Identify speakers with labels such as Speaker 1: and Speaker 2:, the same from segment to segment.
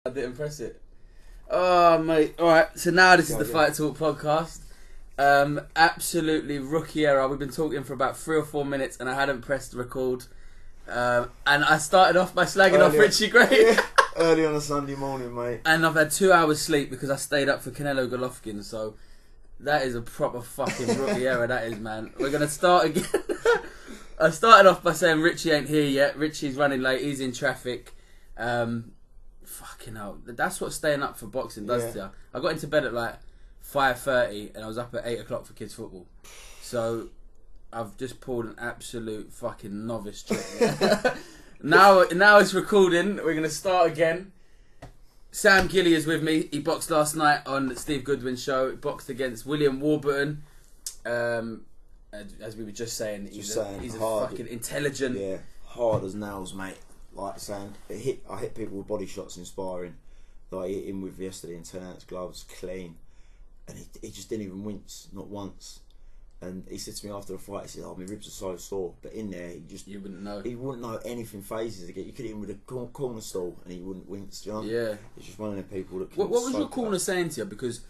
Speaker 1: I didn't press it. Oh, mate. Alright, so now this is the Fight Talk podcast. Absolutely rookie error. We've been talking for about 3 or 4 minutes and I hadn't pressed record. And I started off by slagging off Richie Gray.
Speaker 2: Yeah, early on a Sunday morning, mate.
Speaker 1: And I've had 2 hours sleep because I stayed up for Canelo Golovkin. So that is a proper fucking rookie error, that is, man. We're going to start again. I started off by saying Richie ain't here yet. Richie's running late. He's in traffic. Fucking hell. That's what staying up for boxing does to you. I got into bed at like 5:30 and I was up at 8 o'clock for kids football. So I've just pulled an absolute fucking novice trick. now it's recording. We're going to start again. Sam Gilley is with me. He boxed last night on Steve Goodwin's show. He boxed against William Warburton. As we were just saying, he's a fucking intelligent.
Speaker 2: Yeah, hard as nails, mate. Like saying, I hit people with body shots in sparring that I hit him with yesterday in 10-ounce gloves, clean, and he just didn't even wince, not once. And he said to me after the fight, he said, "Oh, my ribs are so sore," but in there, you wouldn't know anything phases again. You could hit him with a corner stool and he wouldn't wince. You know? Yeah, he's just one of them people that.
Speaker 1: What was your corner saying to you? Because,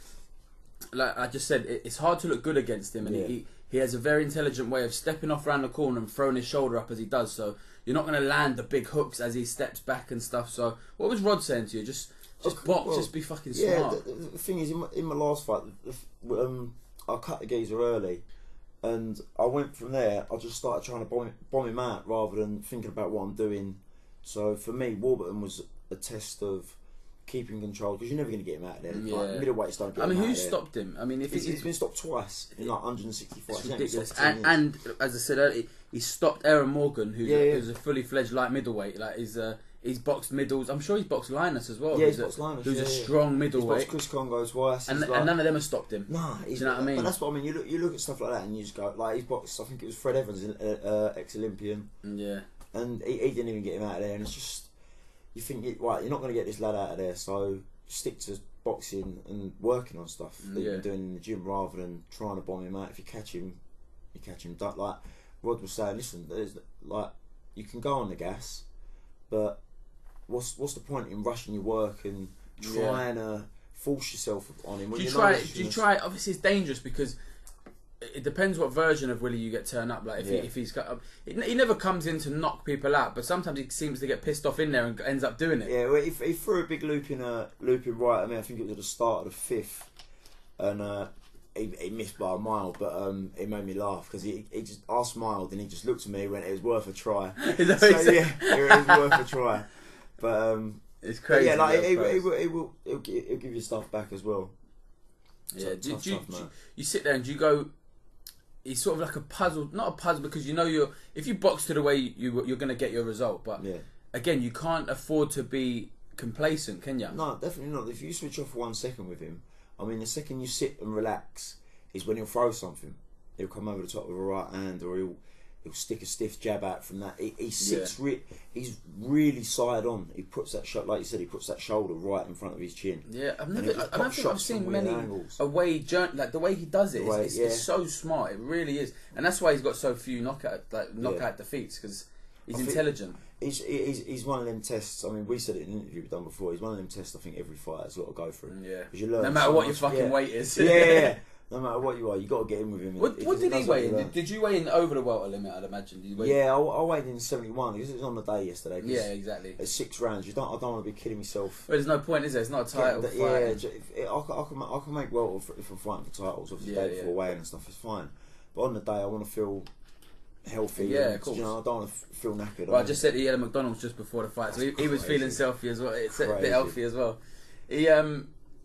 Speaker 1: like I just said, it's hard to look good against him, and he has a very intelligent way of stepping off around the corner and throwing his shoulder up as he does. So you're not going to land the big hooks as he steps back and stuff. So what was Rod saying to you? Just box, just be fucking smart.
Speaker 2: Yeah, the thing is, in my last fight, I cut the geezer early, and I went from there. I just started trying to bomb him out rather than thinking about what I'm doing. So for me, Warburton was a test of keeping control, because you're never going to get him out of there.
Speaker 1: Yeah.
Speaker 2: Like, middleweights don't get him out
Speaker 1: who
Speaker 2: of there.
Speaker 1: stopped him? I mean, if
Speaker 2: he's been stopped twice in like 160 fights.
Speaker 1: It's ridiculous. And as I said earlier, he stopped Aaron Morgan, who's a fully fledged light middleweight. Like he's boxed middles. I'm sure he's boxed Linus as well.
Speaker 2: Yeah, he's boxed Linus.
Speaker 1: Who's a strong middleweight.
Speaker 2: He's boxed Chris Congo twice.
Speaker 1: And none of them have stopped him.
Speaker 2: Nah,
Speaker 1: do you know what I mean?
Speaker 2: But that's what I mean. You look at stuff like that and you just go, like, he's boxed, I think it was Fred Evans, ex-Olympian.
Speaker 1: Yeah.
Speaker 2: And he didn't even get him out of there. And it's just, you think, right, you're not going to get this lad out of there, so stick to boxing and working on stuff that you're doing in the gym rather than trying to bomb him out. If you catch him, you catch him. Like Rod was saying, listen, there's, like, you can go on the gas, but what's the point in rushing your work and trying to force yourself on him?
Speaker 1: Do you try? Obviously, it's dangerous because it depends what version of Willie you get turned up. Like if he's got, he never comes in to knock people out, but sometimes he seems to get pissed off in there and ends up doing it.
Speaker 2: Yeah, well, he threw a big loop in right. I mean, I think it was at the start of the 5th, and he missed by a mile, but it made me laugh because I smiled and he just looked at me and went, "It was worth a try."
Speaker 1: Is that what he said?
Speaker 2: Yeah, it was worth a try. But
Speaker 1: it's crazy.
Speaker 2: Yeah, like he'll give you stuff back as well.
Speaker 1: Yeah, you sit there and you go. It's sort of like a puzzle, not a puzzle, because you know if you box to the way you're going to get your result. But again, you can't afford to be complacent, can you?
Speaker 2: No, definitely not. If you switch off for 1 second with him, I mean, the second you sit and relax is when he'll throw something. He'll come over the top with a right hand, or he'll stick a stiff jab out from that. He sits. He's really side on. He puts that shot, like you said. He puts that shoulder right in front of his chin.
Speaker 1: Yeah, I don't think I've seen many away like the way he does it. It's so smart. It really is, and that's why he's got so few knockout defeats, because he's intelligent.
Speaker 2: He's one of them tests. I mean, we said it in an interview we've done before. He's one of them tests I think every fighter's got to go through.
Speaker 1: Yeah,
Speaker 2: you learn
Speaker 1: no matter what your fucking weight is.
Speaker 2: Yeah. No matter what you are, you got to get in with him.
Speaker 1: What did he weigh in? Did you weigh in over the welter limit? I'd imagine.
Speaker 2: I weighed in 71 because it was on the day yesterday.
Speaker 1: Yeah, exactly.
Speaker 2: At 6 rounds, I don't want to be kidding myself.
Speaker 1: Well, there's no point, is there? It's not a title fight.
Speaker 2: Yeah, I can make welter if I'm fighting for titles. Obviously, the day before weighing and stuff is fine. But on the day, I want to feel healthy.
Speaker 1: Yeah, of course.
Speaker 2: You know, I don't want to feel knackered.
Speaker 1: Well, I just said he had a McDonald's just before the fight, so he was feeling healthy as well. It's a bit healthy as well.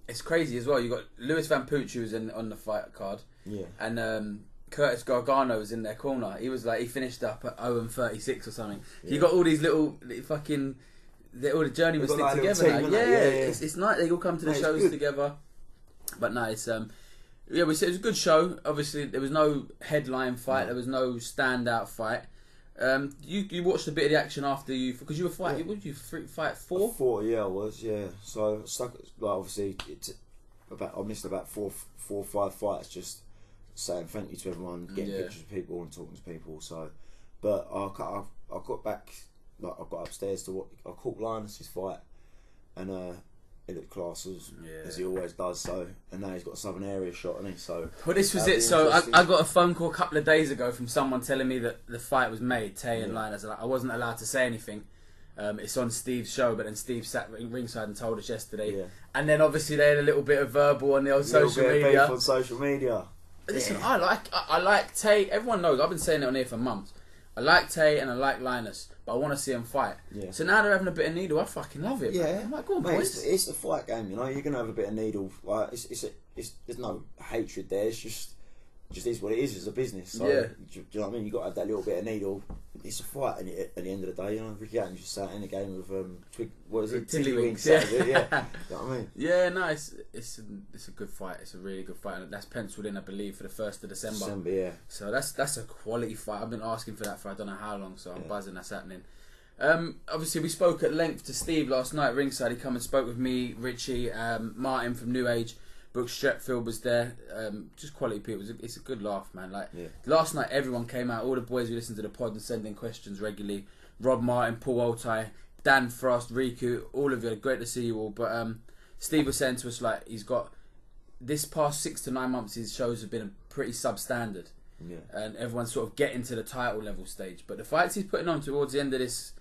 Speaker 1: It's crazy as well. You got Lewis Van Pooch, who was on the fight card. Yeah. And Curtis Gargano was in their corner. He was like, he finished up at 0-36 or something. Yeah. You got all these little fucking, all the journeymen stick together now. Yeah, it's nice. They all come to the shows together. But no, it's we said it was a good show. Obviously, there was no headline fight. There was no standout fight. You watched a bit of the action after because you were fighting. What did you fight 4?
Speaker 2: 4, yeah, I was. Yeah, so stuck. Like obviously, I missed about 4 or 5 fights just saying thank you to everyone, getting pictures of people and talking to people. So, but I got back, like I got upstairs to I caught Linus's fight, and he looked class as he always does. So, and now he's got a Southern area shot, hasn't he? So,
Speaker 1: well, this was it. So I got a phone call a couple of days ago from someone telling me that the fight was made. Tay and Linus. I wasn't allowed to say anything. It's on Steve's show, but then Steve sat ringside and told us yesterday. Yeah. And then obviously they had a little bit of verbal on the old social media.
Speaker 2: On social media.
Speaker 1: Listen, I like Tay. Everyone knows I've been saying it on here for months. I like Tay and I like Linus, but I want to see them fight. Yeah. So now they're having a bit of needle. I fucking love it. Yeah, I'm like, go on, boys.
Speaker 2: It's a fight game, you know. You're gonna have a bit of needle. Like there's no hatred there. It's just is what it is. It's a business. So, do you know what I mean? You got to have that little bit of needle. It's a fight, and at the end of the day, you know, Ricky Hatton's just sat in a game of
Speaker 1: Tiddlywinks.
Speaker 2: Yeah, you know what I mean?
Speaker 1: Yeah, no, it's a good fight. It's a really good fight, and that's penciled in, I believe, for the 1st of December.
Speaker 2: Yeah.
Speaker 1: So that's a quality fight. I've been asking for that for I don't know how long, so I'm buzzing that's happening. Obviously, we spoke at length to Steve last night ringside. He come and spoke with me, Richie, Martin from New Age. Brooks Stretfield was there, just quality people. It's a good laugh, man. Like last night, everyone came out. All the boys who listened to the pod and send in questions regularly. Rob Martin, Paul Altai, Dan Frost, Riku, all of you. Great to see you all. But Steve was saying to us like he's got this past 6 to 9 months. His shows have been pretty substandard, and everyone's sort of getting to the title level stage. But the fights he's putting on towards the end of this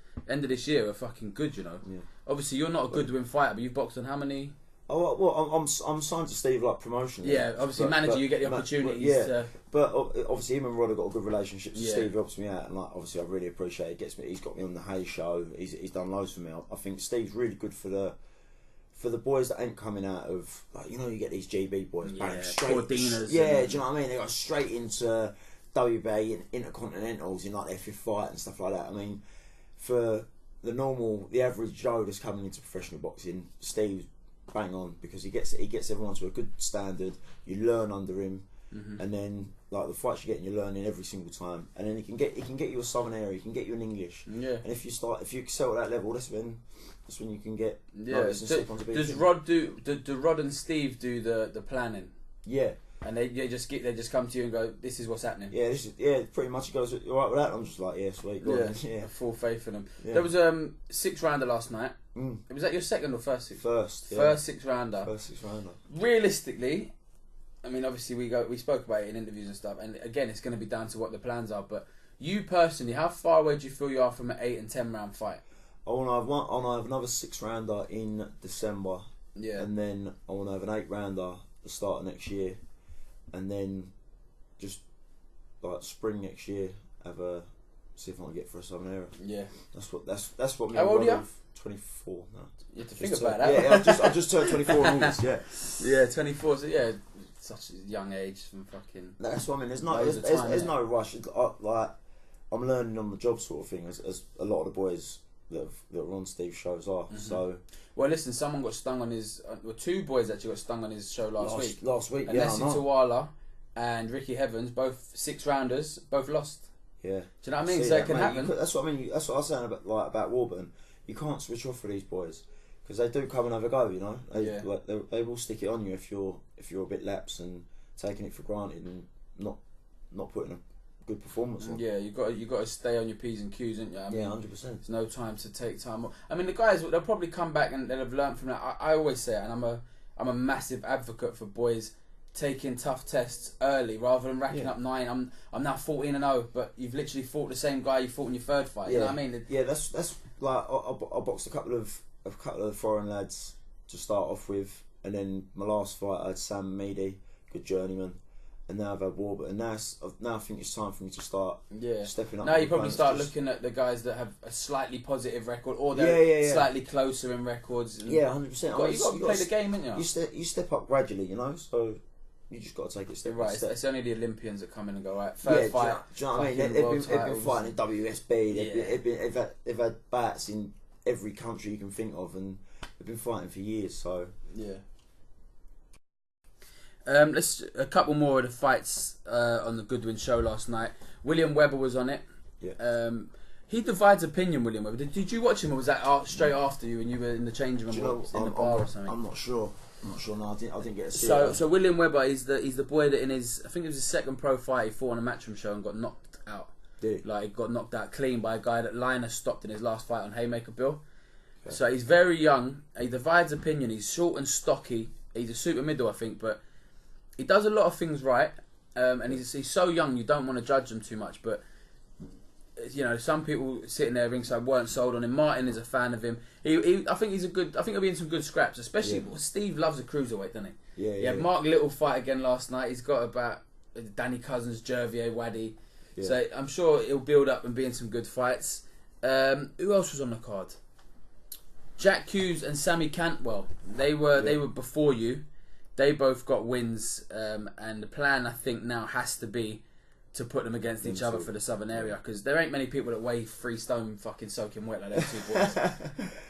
Speaker 1: year are fucking good. You know. Yeah. Obviously, you're not a Goodwin fighter, but you've boxed on how many?
Speaker 2: Oh well, I'm signed to Steve like promotion.
Speaker 1: Yeah, obviously manager, you get the opportunities.
Speaker 2: But obviously him and Rod have got a good relationship. So Steve helps me out, and like obviously I really appreciate it. He's got me on the Hay show. He's done loads for me. I think Steve's really good for the boys that ain't coming out of like you get these GB boys bang straight.
Speaker 1: Cordinas.
Speaker 2: Yeah, do you know what I mean? They go straight into WBA and Intercontinentals in like their 5th fight and stuff like that. I mean, for the average Joe that's coming into professional boxing, Steve's bang on because he gets everyone to a good standard. You learn under him, and then like the fights you're getting, you're learning every single time. And then he can get you a Southern area, he can get you an English. Yeah. And if you excel at that level, that's when you can get noticed and step onto big
Speaker 1: things. Do Rod and Steve do the planning?
Speaker 2: Yeah.
Speaker 1: And they just come to you and go, this is what's happening.
Speaker 2: Yeah, pretty much. It goes all right with that. I'm just like, sweet.
Speaker 1: Yeah, full faith in them. Yeah. There was 6 rounder last night. Was that your second or first 6?
Speaker 2: First. Yeah.
Speaker 1: First 6 rounder.
Speaker 2: First 6 rounder.
Speaker 1: Realistically, I mean, obviously we spoke about it in interviews and stuff, and again, it's going to be down to what the plans are. But you personally, how far away do you feel you are from an 8 and 10 round fight?
Speaker 2: I want to have another 6 rounder in December. Yeah. And then I want to have an 8 rounder at the start of next year. And then just like spring next year, see if I can get for a Southern area. Yeah, that's what.
Speaker 1: How old are you?
Speaker 2: 24 now.
Speaker 1: You have to think about that.
Speaker 2: Yeah, I just turned 24 in August.
Speaker 1: Yeah, 24. So such a young age from fucking.
Speaker 2: That's what I mean. There's no rush. Like I'm learning on the job sort of thing, as a lot of the boys that are on Steve's shows are. So.
Speaker 1: Well, listen, someone got stung on his... 2 boys actually got stung on his show last week.
Speaker 2: Last week,
Speaker 1: and Nessie Tawala and Ricky Heavens, both 6 rounders, both lost.
Speaker 2: Yeah.
Speaker 1: Do you know what I mean? So it can happen.
Speaker 2: That's what I mean. That's what I was saying about Warburton. You can't switch off for these boys because they do come and have a go. You know, they will stick it on you if you're a bit lax and taking it for granted and not putting a good performance on.
Speaker 1: Yeah, you got to stay on your P's and Q's, ain't you? I mean,
Speaker 2: 100%.
Speaker 1: There's no time to take time off. I mean, the guys, they'll probably come back and they'll have learned from that. I always say it, and I'm a massive advocate for boys taking tough tests early rather than racking up 9. I'm now 14-0, but you've literally fought the same guy you fought in your 3rd fight. You know what I mean?
Speaker 2: Yeah, that's like I boxed a couple of foreign lads to start off with, and then my last fight I had Sam Gilley, good journeyman. And now I've had Warburton. Now I think it's time for me to start stepping up.
Speaker 1: Now you probably start looking at the guys that have a slightly positive record, or they're slightly closer in records. And
Speaker 2: 100%.
Speaker 1: You've got to play the game, haven't you?
Speaker 2: You step up gradually, you know. So you just got to take it step by step.
Speaker 1: It's only the Olympians that come in and go right. First fight.
Speaker 2: Do you know what I mean? They've been fighting in WSB. They've had bats in every country you can think of, and they've been fighting for years. So
Speaker 1: yeah. Let's a couple more of the fights on the Goodwin show last night. William Weber was on it. Yeah. He divides opinion, William Weber. Did you watch him, or was that straight after you when you were in the changing room or in the bar or something?
Speaker 2: I'm not sure. No, I didn't get to see it.
Speaker 1: So William Weber, he's the boy that in his, I think it was his 2nd pro fight, he fought on a matchroom show and got knocked out.
Speaker 2: Did he?
Speaker 1: Like, he got knocked out clean by a guy that Linus stopped in his last fight on Haymaker Bill. So he's very young. He divides opinion. He's short and stocky. He's a super middle, I think, but he does a lot of things right. And he's so young, you don't want to judge him too much. But you know, some people sitting there ringside weren't sold on him. Martin is a fan of him. I think he's a good. I think he'll be in some good scraps, especially Steve loves a cruiserweight, doesn't he?
Speaker 2: Yeah,
Speaker 1: He had Mark Little fight again last night. He's got about Danny Cousins, Jervier, Waddy. Yeah. So I'm sure he'll build up and be in some good fights. Who else was on the card? Jack Hughes and Sammy Cantwell. They were before you. They both got wins, and the plan I think now has to be to put them against each other for the southern area, because there ain't many people that weigh 3 stone fucking soaking wet like those two boys.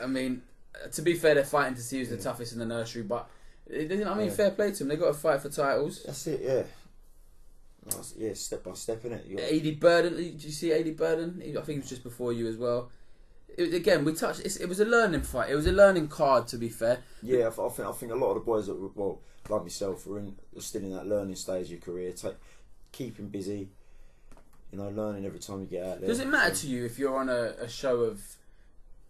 Speaker 1: I mean, to be fair, they're fighting to see who's the toughest in the nursery, but fair play to them. They got to fight for titles.
Speaker 2: That's it, yeah. Yeah, step by step, innit?
Speaker 1: Adi Burden, did you see Adi Burden? I think it was just before you as well. Again, we touched. It was a learning fight. It was a learning card, to be fair.
Speaker 2: Yeah, I think a lot of the boys that like myself are still in that learning stage of your career. Keeping busy, you know, learning every time you get out there.
Speaker 1: Does it matter to you if you're on a show of,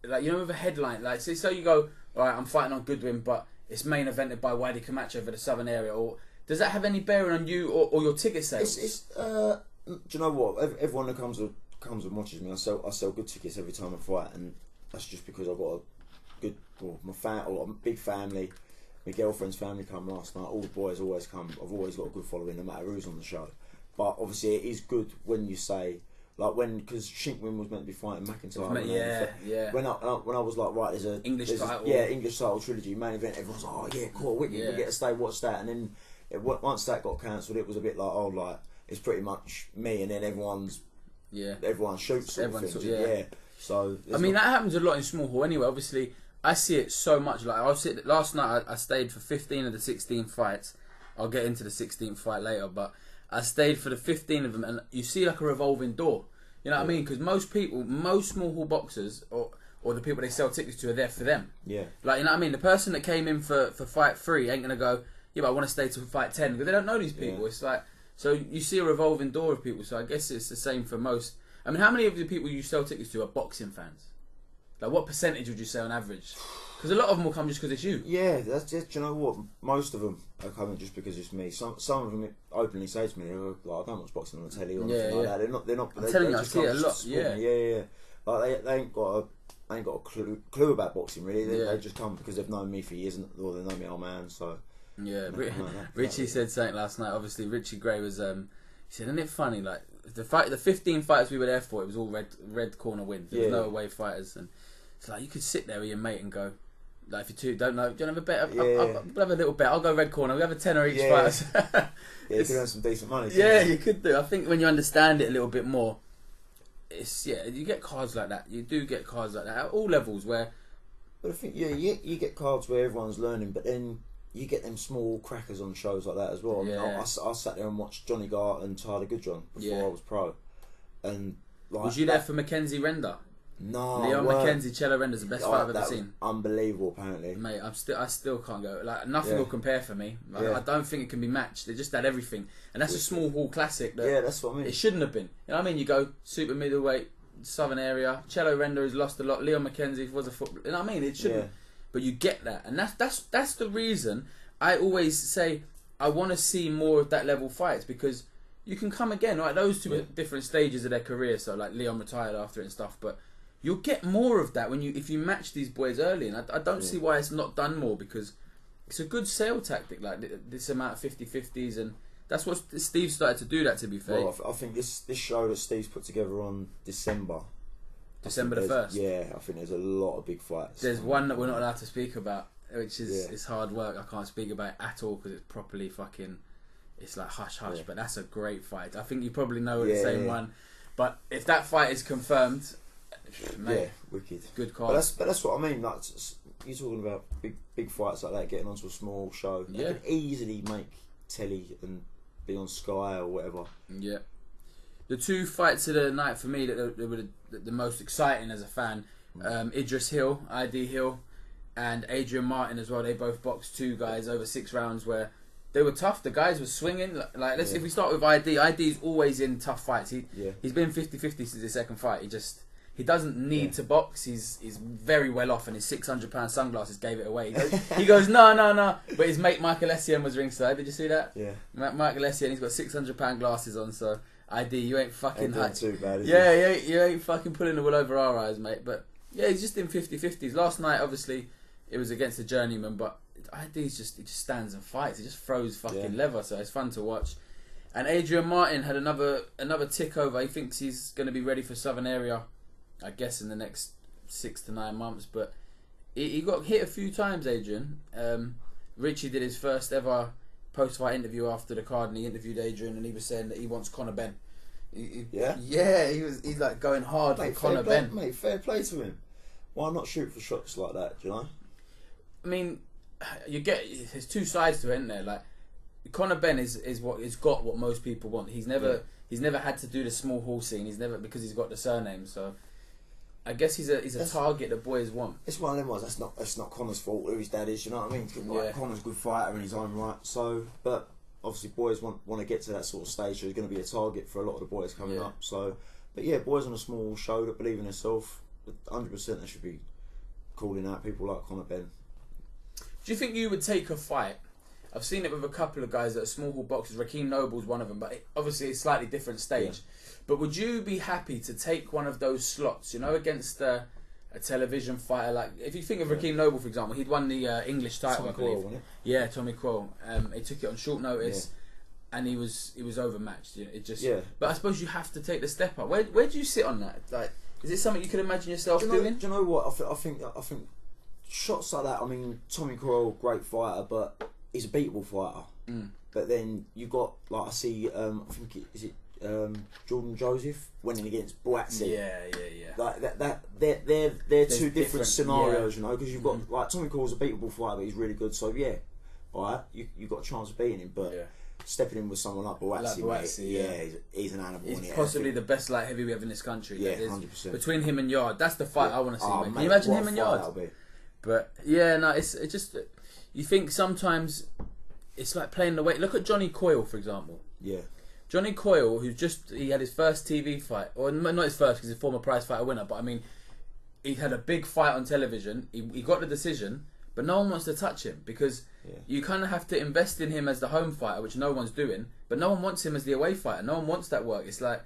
Speaker 1: like, you know, with a headline, like, so you go, all right, I'm fighting on Goodwin, but it's main evented by Waddy Camacho for the southern area, or does that have any bearing on you or your ticket sales?
Speaker 2: Do you know what? Everyone that comes and watches me, I sell good tickets every time I fight, and that's just because I've got a big family. My girlfriend's family come last night. All the boys always come. I've always got a good following, no matter who's on the show. But obviously, it is good when you say, like, because Shinkwin was meant to be fighting McIntyre.
Speaker 1: Yeah.
Speaker 2: When I was like, right, there's
Speaker 1: English title.
Speaker 2: English title trilogy main event. Everyone's like, oh yeah, cool, wicked. We get to stay watch that. And then once that got cancelled, it was a bit like, it's pretty much me, and then everyone shoots sort of thing. So
Speaker 1: I mean, that happens a lot in small hall anyway. Obviously, I see it so much. Like last night, I stayed for 15 of the 16 fights. I'll get into the 16th fight later, but I stayed for the 15 of them, and you see like a revolving door. You know what I mean? Because most small hall boxers or the people they sell tickets to are there for them.
Speaker 2: Yeah.
Speaker 1: Like, you know what I mean? The person that came in for fight 3 ain't gonna go, yeah, but I want to stay to fight 10, because they don't know these people. Yeah. It's like, so you see a revolving door of people. So I guess it's the same for most. I mean, how many of the people you sell tickets to are boxing fans? Like, what percentage would you say on average? Because a lot of them will come just because it's you.
Speaker 2: Yeah, that's just, you know what? Most of them are coming just because it's me. Some of them openly say to me, like, I don't watch boxing on the telly or anything like that. They're not.
Speaker 1: I'm telling you, I see it a lot.
Speaker 2: Yeah. Like they ain't got a clue about boxing really. They just come because they've known me for years, or they know me old man. So
Speaker 1: yeah, Richie said something last night. Obviously, Richie Gray was. He said, isn't it funny? Like the 15 fighters we were there for, it was all red corner wins. There was no away fighters, and it's like you could sit there with your mate and go, like, if you two don't know, do you want to have a bet? I'll have a little bet. I'll go red corner. We have a tenner each fight.
Speaker 2: You could earn some decent money.
Speaker 1: You could do. I think when you understand it a little bit more, you get cards like that. You do get cards like that at all levels where.
Speaker 2: But I think you get cards where everyone's learning, but then you get them small crackers on shows like that as well.
Speaker 1: Yeah.
Speaker 2: I mean, I sat there and watched Johnny Gart and Tyler Goodjohn before I was pro, and like,
Speaker 1: was you there for Mackenzie Render?
Speaker 2: No,
Speaker 1: Leon McKenzie, Cello Render's the best fight I've ever seen.
Speaker 2: Unbelievable, apparently.
Speaker 1: Mate, I still can't go. Like, nothing will compare for me. Like, I don't think it can be matched. They just had everything, and that's a small hall classic.
Speaker 2: That's what I mean.
Speaker 1: It shouldn't have been. You know what I mean? You go super middleweight, southern area. Cello Render has lost a lot. Leon McKenzie was a footballer. You know what I mean? It shouldn't. But you get that, and that's the reason I always say I want to see more of that level fights, because you can come again. Right, those two are different stages of their career. So like Leon retired after it and stuff, but you'll get more of that if you match these boys early, and I don't see why it's not done more, because it's a good sale tactic, like this amount of 50-50s, and that's what Steve started to do that, to be fair.
Speaker 2: Well, I think this show that Steve's put together on December
Speaker 1: the 1st.
Speaker 2: Yeah, I think there's a lot of big fights.
Speaker 1: There's one that we're not allowed to speak about, which is it's hard work. I can't speak about it at all because it's properly fucking, it's like hush hush, but that's a great fight. I think you probably know the same one, but if that fight is confirmed, mate,
Speaker 2: wicked,
Speaker 1: good call.
Speaker 2: But that's what I mean. Like, you're talking about big fights like that, getting onto a small show. They can easily make telly and be on Sky or whatever.
Speaker 1: Yeah. The 2 fights of the night for me that were the most exciting as a fan, Idris Hill, ID Hill, and Adrian Martin as well. They both boxed 2 guys over 6 rounds where they were tough. The guys were swinging. If we start with ID's always in tough fights. He's been 50-50 since his second fight. He doesn't need to box. He's very well off, and his £600 sunglasses gave it away. He goes, no. But his mate Michael Essien was ringside. Did you see that?
Speaker 2: Yeah.
Speaker 1: Michael Essien, he's got £600 glasses on, so ID, you ain't fucking
Speaker 2: too bad, is
Speaker 1: it? You ain't fucking pulling the wool over our eyes, mate. But yeah, he's just in 50-50s. Last night, obviously, it was against the journeyman, but ID's he just stands and fights. He just throws fucking leather, so it's fun to watch. And Adrian Martin had another tick over. He thinks he's going to be ready for Southern Area, I guess, in the next 6 to 9 months. But he got hit a few times, Adrian. Richie did his first ever post-fight interview after the card, and he interviewed Adrian, and he was saying that he wants Conor Benn. He's like going hard for Conor Benn.
Speaker 2: Mate, fair play to him. Why not shoot for shots like that, do you know?
Speaker 1: I mean, there's two sides to it, isn't there? Like, Conor Benn is got what most people want. He's never had to do the small hall scene. Because he's got the surname. So I guess he's a target that boys want.
Speaker 2: It's one of them ones. That's not Conor's fault. Who his dad is, you know what I mean? Conor's a good fighter in his own right. So, but obviously boys want to get to that sort of stage. So he's going to be a target for a lot of the boys coming up. So, but yeah, boys on a small show that believe in themselves, 100% they should be calling out people like Conor Benn.
Speaker 1: Do you think you would take a fight? I've seen it with a couple of guys that are small hall boxers. Raheem Noble's one of them, but obviously it's a slightly different stage. Yeah. But would you be happy to take one of those slots, you know, against a television fighter? Like, if you think of Raheem Noble, for example, he'd won the English title, I believe. Wasn't it? Yeah, Tommy Quirrell. He took it on short notice, and he was overmatched. You know, But I suppose you have to take the step up. Where do you sit on that? Like, is it something you could imagine yourself doing?
Speaker 2: Do you know what? I think shots like that. I mean, Tommy Quirrell, great fighter, but he's a beatable fighter. But then you got, like, I see, I think Jordan Joseph winning against Boatsi.
Speaker 1: Yeah.
Speaker 2: Like they're two different scenarios, you know, because you've got like Tommy Quirrell's a beatable fighter, but he's really good. So alright, you got a chance of beating him, but stepping in with someone like Boatsi, he's an animal.
Speaker 1: He's possibly the best light heavy we have in this country.
Speaker 2: Yeah, 100%.
Speaker 1: Between him and Yard, that's the fight I want to see. Can you imagine him and Yard? But it's just. You think sometimes it's like playing the weight. Look at Johnny Coyle, for example.
Speaker 2: Yeah.
Speaker 1: Johnny Coyle, he had his first TV fight, or not his first because he's a former prize fighter winner, but I mean, he had a big fight on television. He got the decision, but no one wants to touch him because you kind of have to invest in him as the home fighter, which no one's doing, but no one wants him as the away fighter. No one wants that work. It's like,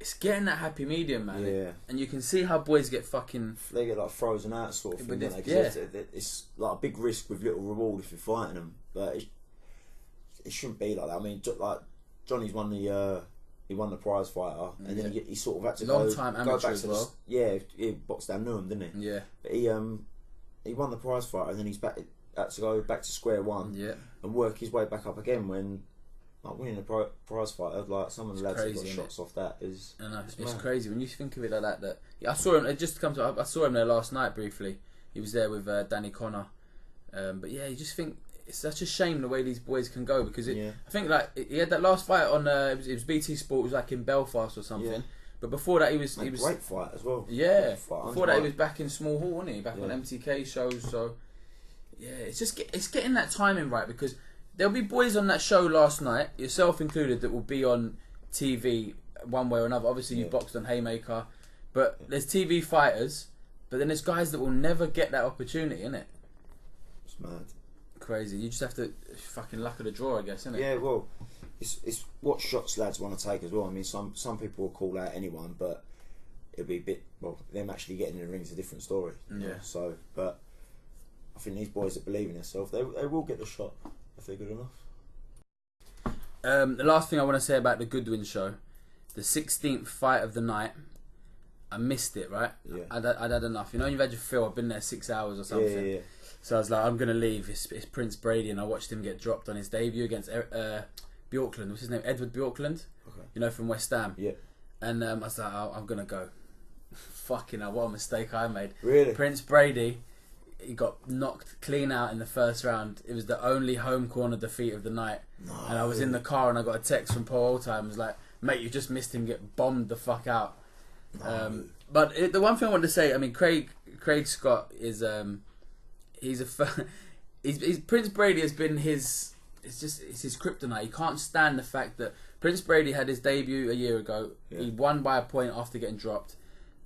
Speaker 1: it's getting that happy medium, man.
Speaker 2: Yeah.
Speaker 1: And you can see how boys get fucking...
Speaker 2: They get like frozen out sort of thing, don't they? It's like a big risk with little reward if you're fighting them. But it shouldn't be like that. I mean, like, Johnny's won he won the prize fighter, and then he sort of had to
Speaker 1: go back
Speaker 2: to
Speaker 1: as well.
Speaker 2: He boxed down Newham, didn't he?
Speaker 1: Yeah.
Speaker 2: But he won the prize fighter, and then had to go back to square one and work his way back up again when... Like winning a prize fighter, like some of the lads who got shots off that is. I know, it's
Speaker 1: crazy when you think of it like that. I saw him. It just comes. I saw him there last night briefly. He was there with Danny Connor, but yeah, you just think it's such a shame the way these boys can go because I think like he had that last fight on it was BT Sport. It was like in Belfast or something. Yeah. But before that, he was
Speaker 2: great fight as well.
Speaker 1: Yeah, before that he was back in small hall, wasn't he? Back on MTK shows. So yeah, it's getting that timing right because. There'll be boys on that show last night, yourself included, that will be on TV one way or another. Obviously, you boxed on Haymaker, but there's TV fighters, but then there's guys that will never get that opportunity, innit?
Speaker 2: It's mad.
Speaker 1: Crazy. You just have to fucking luck of the draw, I guess, innit?
Speaker 2: Yeah, well, it's what shots lads want to take as well. I mean, some people will call out anyone, but it'll be a bit, them actually getting in the ring's a different story.
Speaker 1: Yeah.
Speaker 2: Know? So, but I think these boys that believe in themselves, they will get the shot. If they're good enough.
Speaker 1: The last thing I want to say about the Goodwin show, the 16th fight of the night, I missed it, right?
Speaker 2: Yeah.
Speaker 1: I'd had enough. You know, you've had your fill. I've been there 6 hours or something.
Speaker 2: Yeah.
Speaker 1: So I was like, I'm going to leave. It's Prince Brady, and I watched him get dropped on his debut against Bjorkland. What's his name? Edward Bjorkland?
Speaker 2: Okay.
Speaker 1: You know, from West Ham.
Speaker 2: Yeah.
Speaker 1: And I was like, I'm going to go. Fucking hell, what a mistake I made.
Speaker 2: Really?
Speaker 1: Prince Brady... He got knocked clean out in the first round. It was the only home corner defeat of the night.
Speaker 2: No,
Speaker 1: and I was in the car and I got a text from Paul Oldtime. It was like, mate, you just missed him get bombed the fuck out.
Speaker 2: No.
Speaker 1: But the one thing I wanted to say, I mean, Craig Scott is he's Prince Brady has been his kryptonite. He can't stand the fact that Prince Brady had his debut a year ago.
Speaker 2: Yeah.
Speaker 1: He won by a point after getting dropped.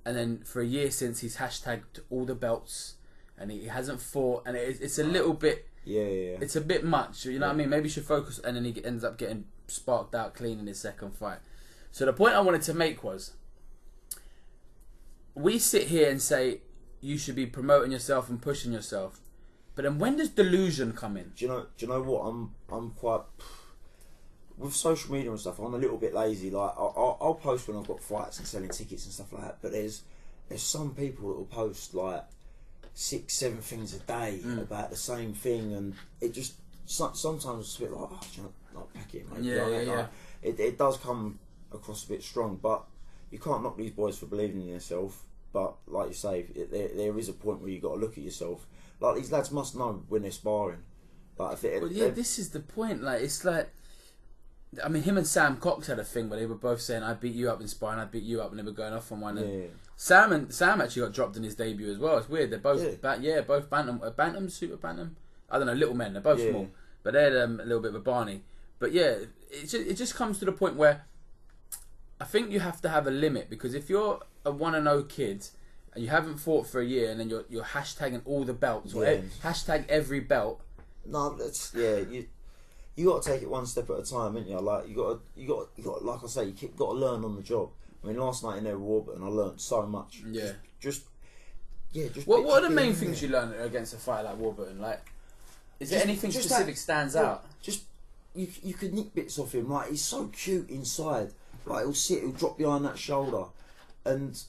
Speaker 1: and then for a year since he's hashtagged all the belts, and he hasn't fought, and it's a little bit.
Speaker 2: Yeah.
Speaker 1: It's a bit much, you know what I mean? Maybe he should focus, and then he ends up getting sparked out clean in his second fight. So the point I wanted to make was, we sit here and say you should be promoting yourself and pushing yourself, but then when does delusion come in?
Speaker 2: Do you know what? I'm quite with social media and stuff. I'm a little bit lazy. Like I'll post when I've got fights and selling tickets and stuff like that. But there's some people that will post like 6-7 things a day about the same thing, and it just sometimes it's a bit like, oh, do you know, like, pack it, mate.
Speaker 1: Yeah.
Speaker 2: It does come across a bit strong, but you can't knock these boys for believing in themselves. But like you say, there is a point where you got to look at yourself. Like these lads must know when they're sparring. Like
Speaker 1: this is the point. Like it's like, I mean, him and Sam Cox had a thing where they were both saying, "I beat you up in sparring, I beat you up," and they were going off on one. And Sam actually got dropped in his debut as well. It's weird. They're both both bantam, super bantam. I don't know, little men. They're both small, but they're a little bit of a Barney. But yeah, it just comes to the point where I think you have to have a limit, because if you're a 1-0 kid and you haven't fought for a year, and then you're hashtagging all the belts, or hashtag every belt.
Speaker 2: No, that's you got to take it one step at a time, ain't you? Like you got like I say, you got to learn on the job. I mean, last night in there with Warburton, I learned so much.
Speaker 1: Yeah.
Speaker 2: Just.
Speaker 1: What are the main things you learn against a fighter like Warburton? Like, is there anything specific stands out?
Speaker 2: Just you could nick bits off him. Like, he's so cute inside. Like, he'll drop behind that shoulder, and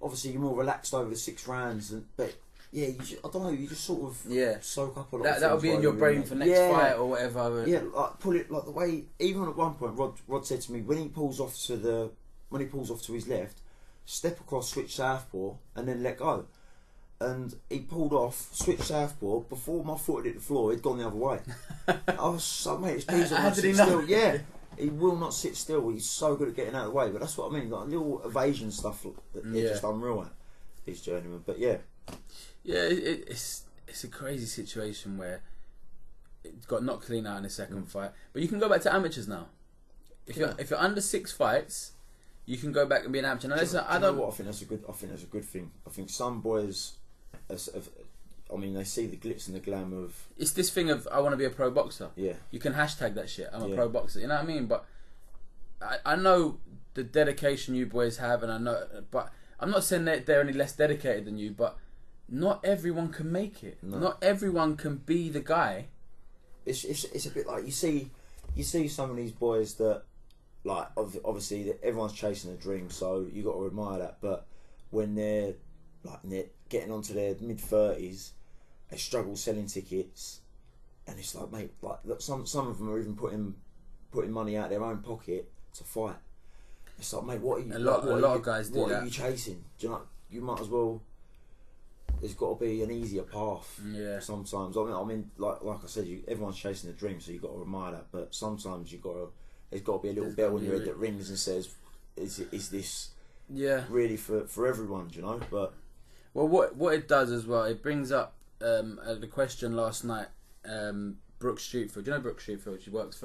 Speaker 2: obviously you're more relaxed over the 6 rounds, but. Yeah, I don't know. You just sort of soak up a lot.
Speaker 1: That'll be in your brain for next fight or whatever.
Speaker 2: Yeah, like pull it like the way. Even at one point, Rod said to me, when he pulls off to his left, step across, switch southpaw, and then let go. And he pulled off, switched southpaw. Before my foot hit the floor, he'd gone the other way. I was like, mate, this geezer won't sit still. Yeah, he will not sit still. He's so good at getting out of the way. But that's what I mean. Like little evasion stuff that they're just unreal at, these journeymen. But yeah.
Speaker 1: Yeah, it's a crazy situation where it got knocked clean out in the second fight. But you can go back to amateurs now. If you're under 6 fights, you can go back and be an amateur. Now,
Speaker 2: I don't know what I think that's a good thing. I think some boys, I mean, they see the glitz and the glam of.
Speaker 1: It's this thing of, I want to be a pro boxer.
Speaker 2: Yeah.
Speaker 1: You can hashtag that shit. I'm a pro boxer. You know what I mean? But I know the dedication you boys have, and I know, but I'm not saying that they're any less dedicated than you, but. Not everyone can make it. No. Not everyone can be the guy.
Speaker 2: It's a bit like you see some of these boys that, like, obviously everyone's chasing a dream, so you got to admire that. But when they're getting onto their mid-30s, they struggle selling tickets, and it's like, mate, like some of them are even putting money out of their own pocket to fight. It's like, mate, what are you?
Speaker 1: A lot of guys do that.
Speaker 2: What are you chasing? Do you know? You might as well. There's got to be an easier path. Yeah. Sometimes, I mean, like I said, everyone's chasing a dream, so you got to admire that. But sometimes there's got to be a little bell in your head that rings and says, "Is this really for everyone?" Do you know? But
Speaker 1: what it does as well, it brings up the question last night. Brooke Streetfield, do you know Brooke Streetfield? She works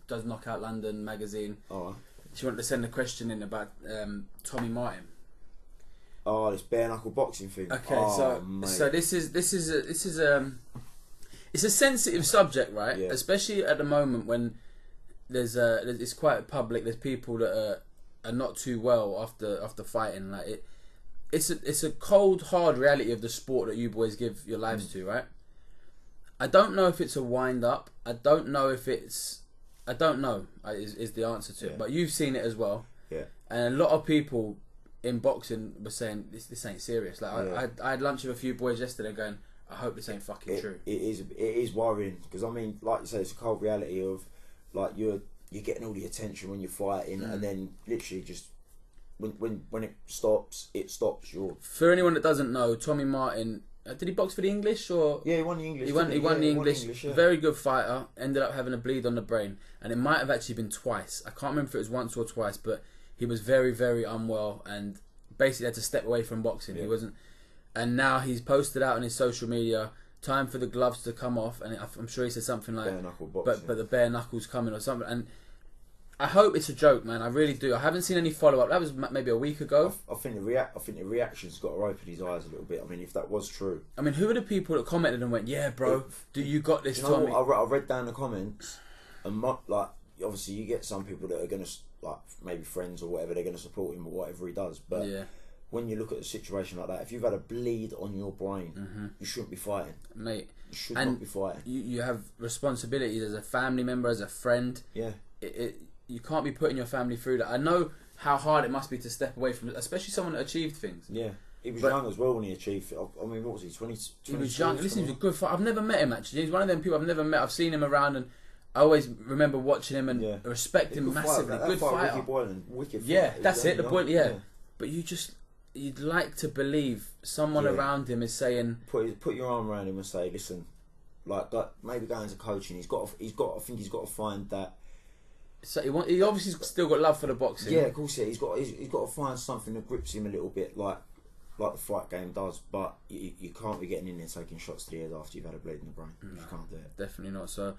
Speaker 1: does Knockout London magazine.
Speaker 2: Oh. She
Speaker 1: wanted to send a question in about Tommy Martin.
Speaker 2: Oh, this bare knuckle boxing thing.
Speaker 1: Okay, so this is it's a sensitive subject, right? Yeah. Especially at the moment when it's quite public. There's people that are not too well after fighting. Like it's a cold, hard reality of the sport that you boys give your lives to, right? I don't know if it's a wind up. I don't know is the answer to it. But you've seen it as well.
Speaker 2: Yeah.
Speaker 1: And a lot of people in boxing was saying this ain't serious. Like I had lunch with a few boys yesterday going, I hope this ain't fucking true.
Speaker 2: It is worrying, because I mean, like you say, it's a cold reality of like you're getting all the attention when you're fighting, and then literally just when it stops.
Speaker 1: For anyone that doesn't know, Tommy Martin, did he box for the English or?
Speaker 2: Yeah, he won the English.
Speaker 1: He won the English. Very good fighter. Ended up having a bleed on the brain, and it might have actually been twice. I can't remember if it was once or twice, but. He was very, very unwell and basically had to step away from boxing. Yeah. He wasn't, and now he's posted out on his social media, time for the gloves to come off, and I'm sure he said something like,
Speaker 2: bare knuckle boxing.
Speaker 1: But the bare knuckles coming or something. And I hope it's a joke, man. I really do. I haven't seen any follow up. That was maybe a week ago.
Speaker 2: I think the reaction's got to open his eyes a little bit. I mean, if that was true.
Speaker 1: I mean, who are the people that commented and went, "Yeah, bro, you got this, Tommy"?
Speaker 2: I read down the comments, and like obviously you get some people that are gonna like maybe friends or whatever. They're gonna support him or whatever he does. But when you look at a situation like that, if you've had a bleed on your brain, you shouldn't be fighting,
Speaker 1: mate.
Speaker 2: You should not be fighting.
Speaker 1: You have responsibilities as a family member, as a friend.
Speaker 2: Yeah.
Speaker 1: You can't be putting your family through that. I know how hard it must be to step away from, especially someone that achieved things.
Speaker 2: Yeah, he was young as well when he achieved it. I mean, what was he? 20?
Speaker 1: He was young. Listen, he was a good fighter. I've never met him actually. He's one of them people I've never met. I've seen him around, and I always remember watching him and respect him massively. Good fighter.
Speaker 2: Ricky Boylan, wicked
Speaker 1: yeah,
Speaker 2: fighter.
Speaker 1: That's it. The point. Yeah, but you'd like to believe someone around him is saying,
Speaker 2: put your arm around him and say, listen, like maybe going to coaching. I think he's got to find that.
Speaker 1: So he obviously still got love for the boxing.
Speaker 2: Yeah, of course. Yeah, he's got to find something that grips him a little bit, like the fight game does. But you can't be getting in there taking shots to the head after you've had a bleed in the brain. No, you can't do it.
Speaker 1: Definitely not. So,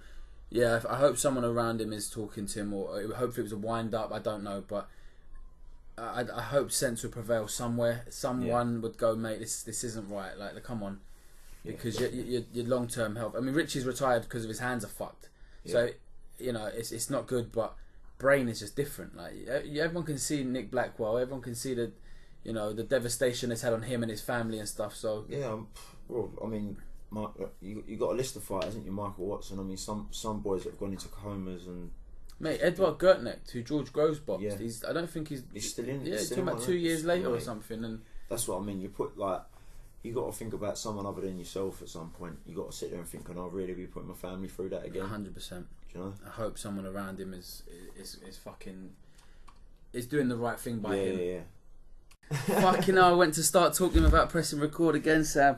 Speaker 1: yeah, I hope someone around him is talking to him, or hopefully it was a wind up. I don't know, but I hope sense would prevail somewhere. Someone would go, mate. This isn't right. Like, come on, because your long term health. I mean, Richie's retired because of his hands are fucked. Yeah. So. You know, it's not good, but brain is just different. Like everyone can see Nick Blackwell, everyone can see the devastation it's had on him and his family and stuff. So
Speaker 2: well, I mean, you got a list of fighters, haven't you? Michael Watson. I mean, some boys that have gone into comas and.
Speaker 1: Mate, Edward Gertnecht, who George Groves boxed.
Speaker 2: Yeah.
Speaker 1: I don't think he's
Speaker 2: still in.
Speaker 1: Yeah, he's talking about 2 years later or something. And
Speaker 2: that's what I mean. You got to think about someone other than yourself at some point. You got to sit there and think, can I really be putting my family through that again?
Speaker 1: 100%.
Speaker 2: You know?
Speaker 1: I hope someone around him is doing the right thing by him.
Speaker 2: Yeah.
Speaker 1: Fucking hell, I went to start talking about pressing record again, Sam.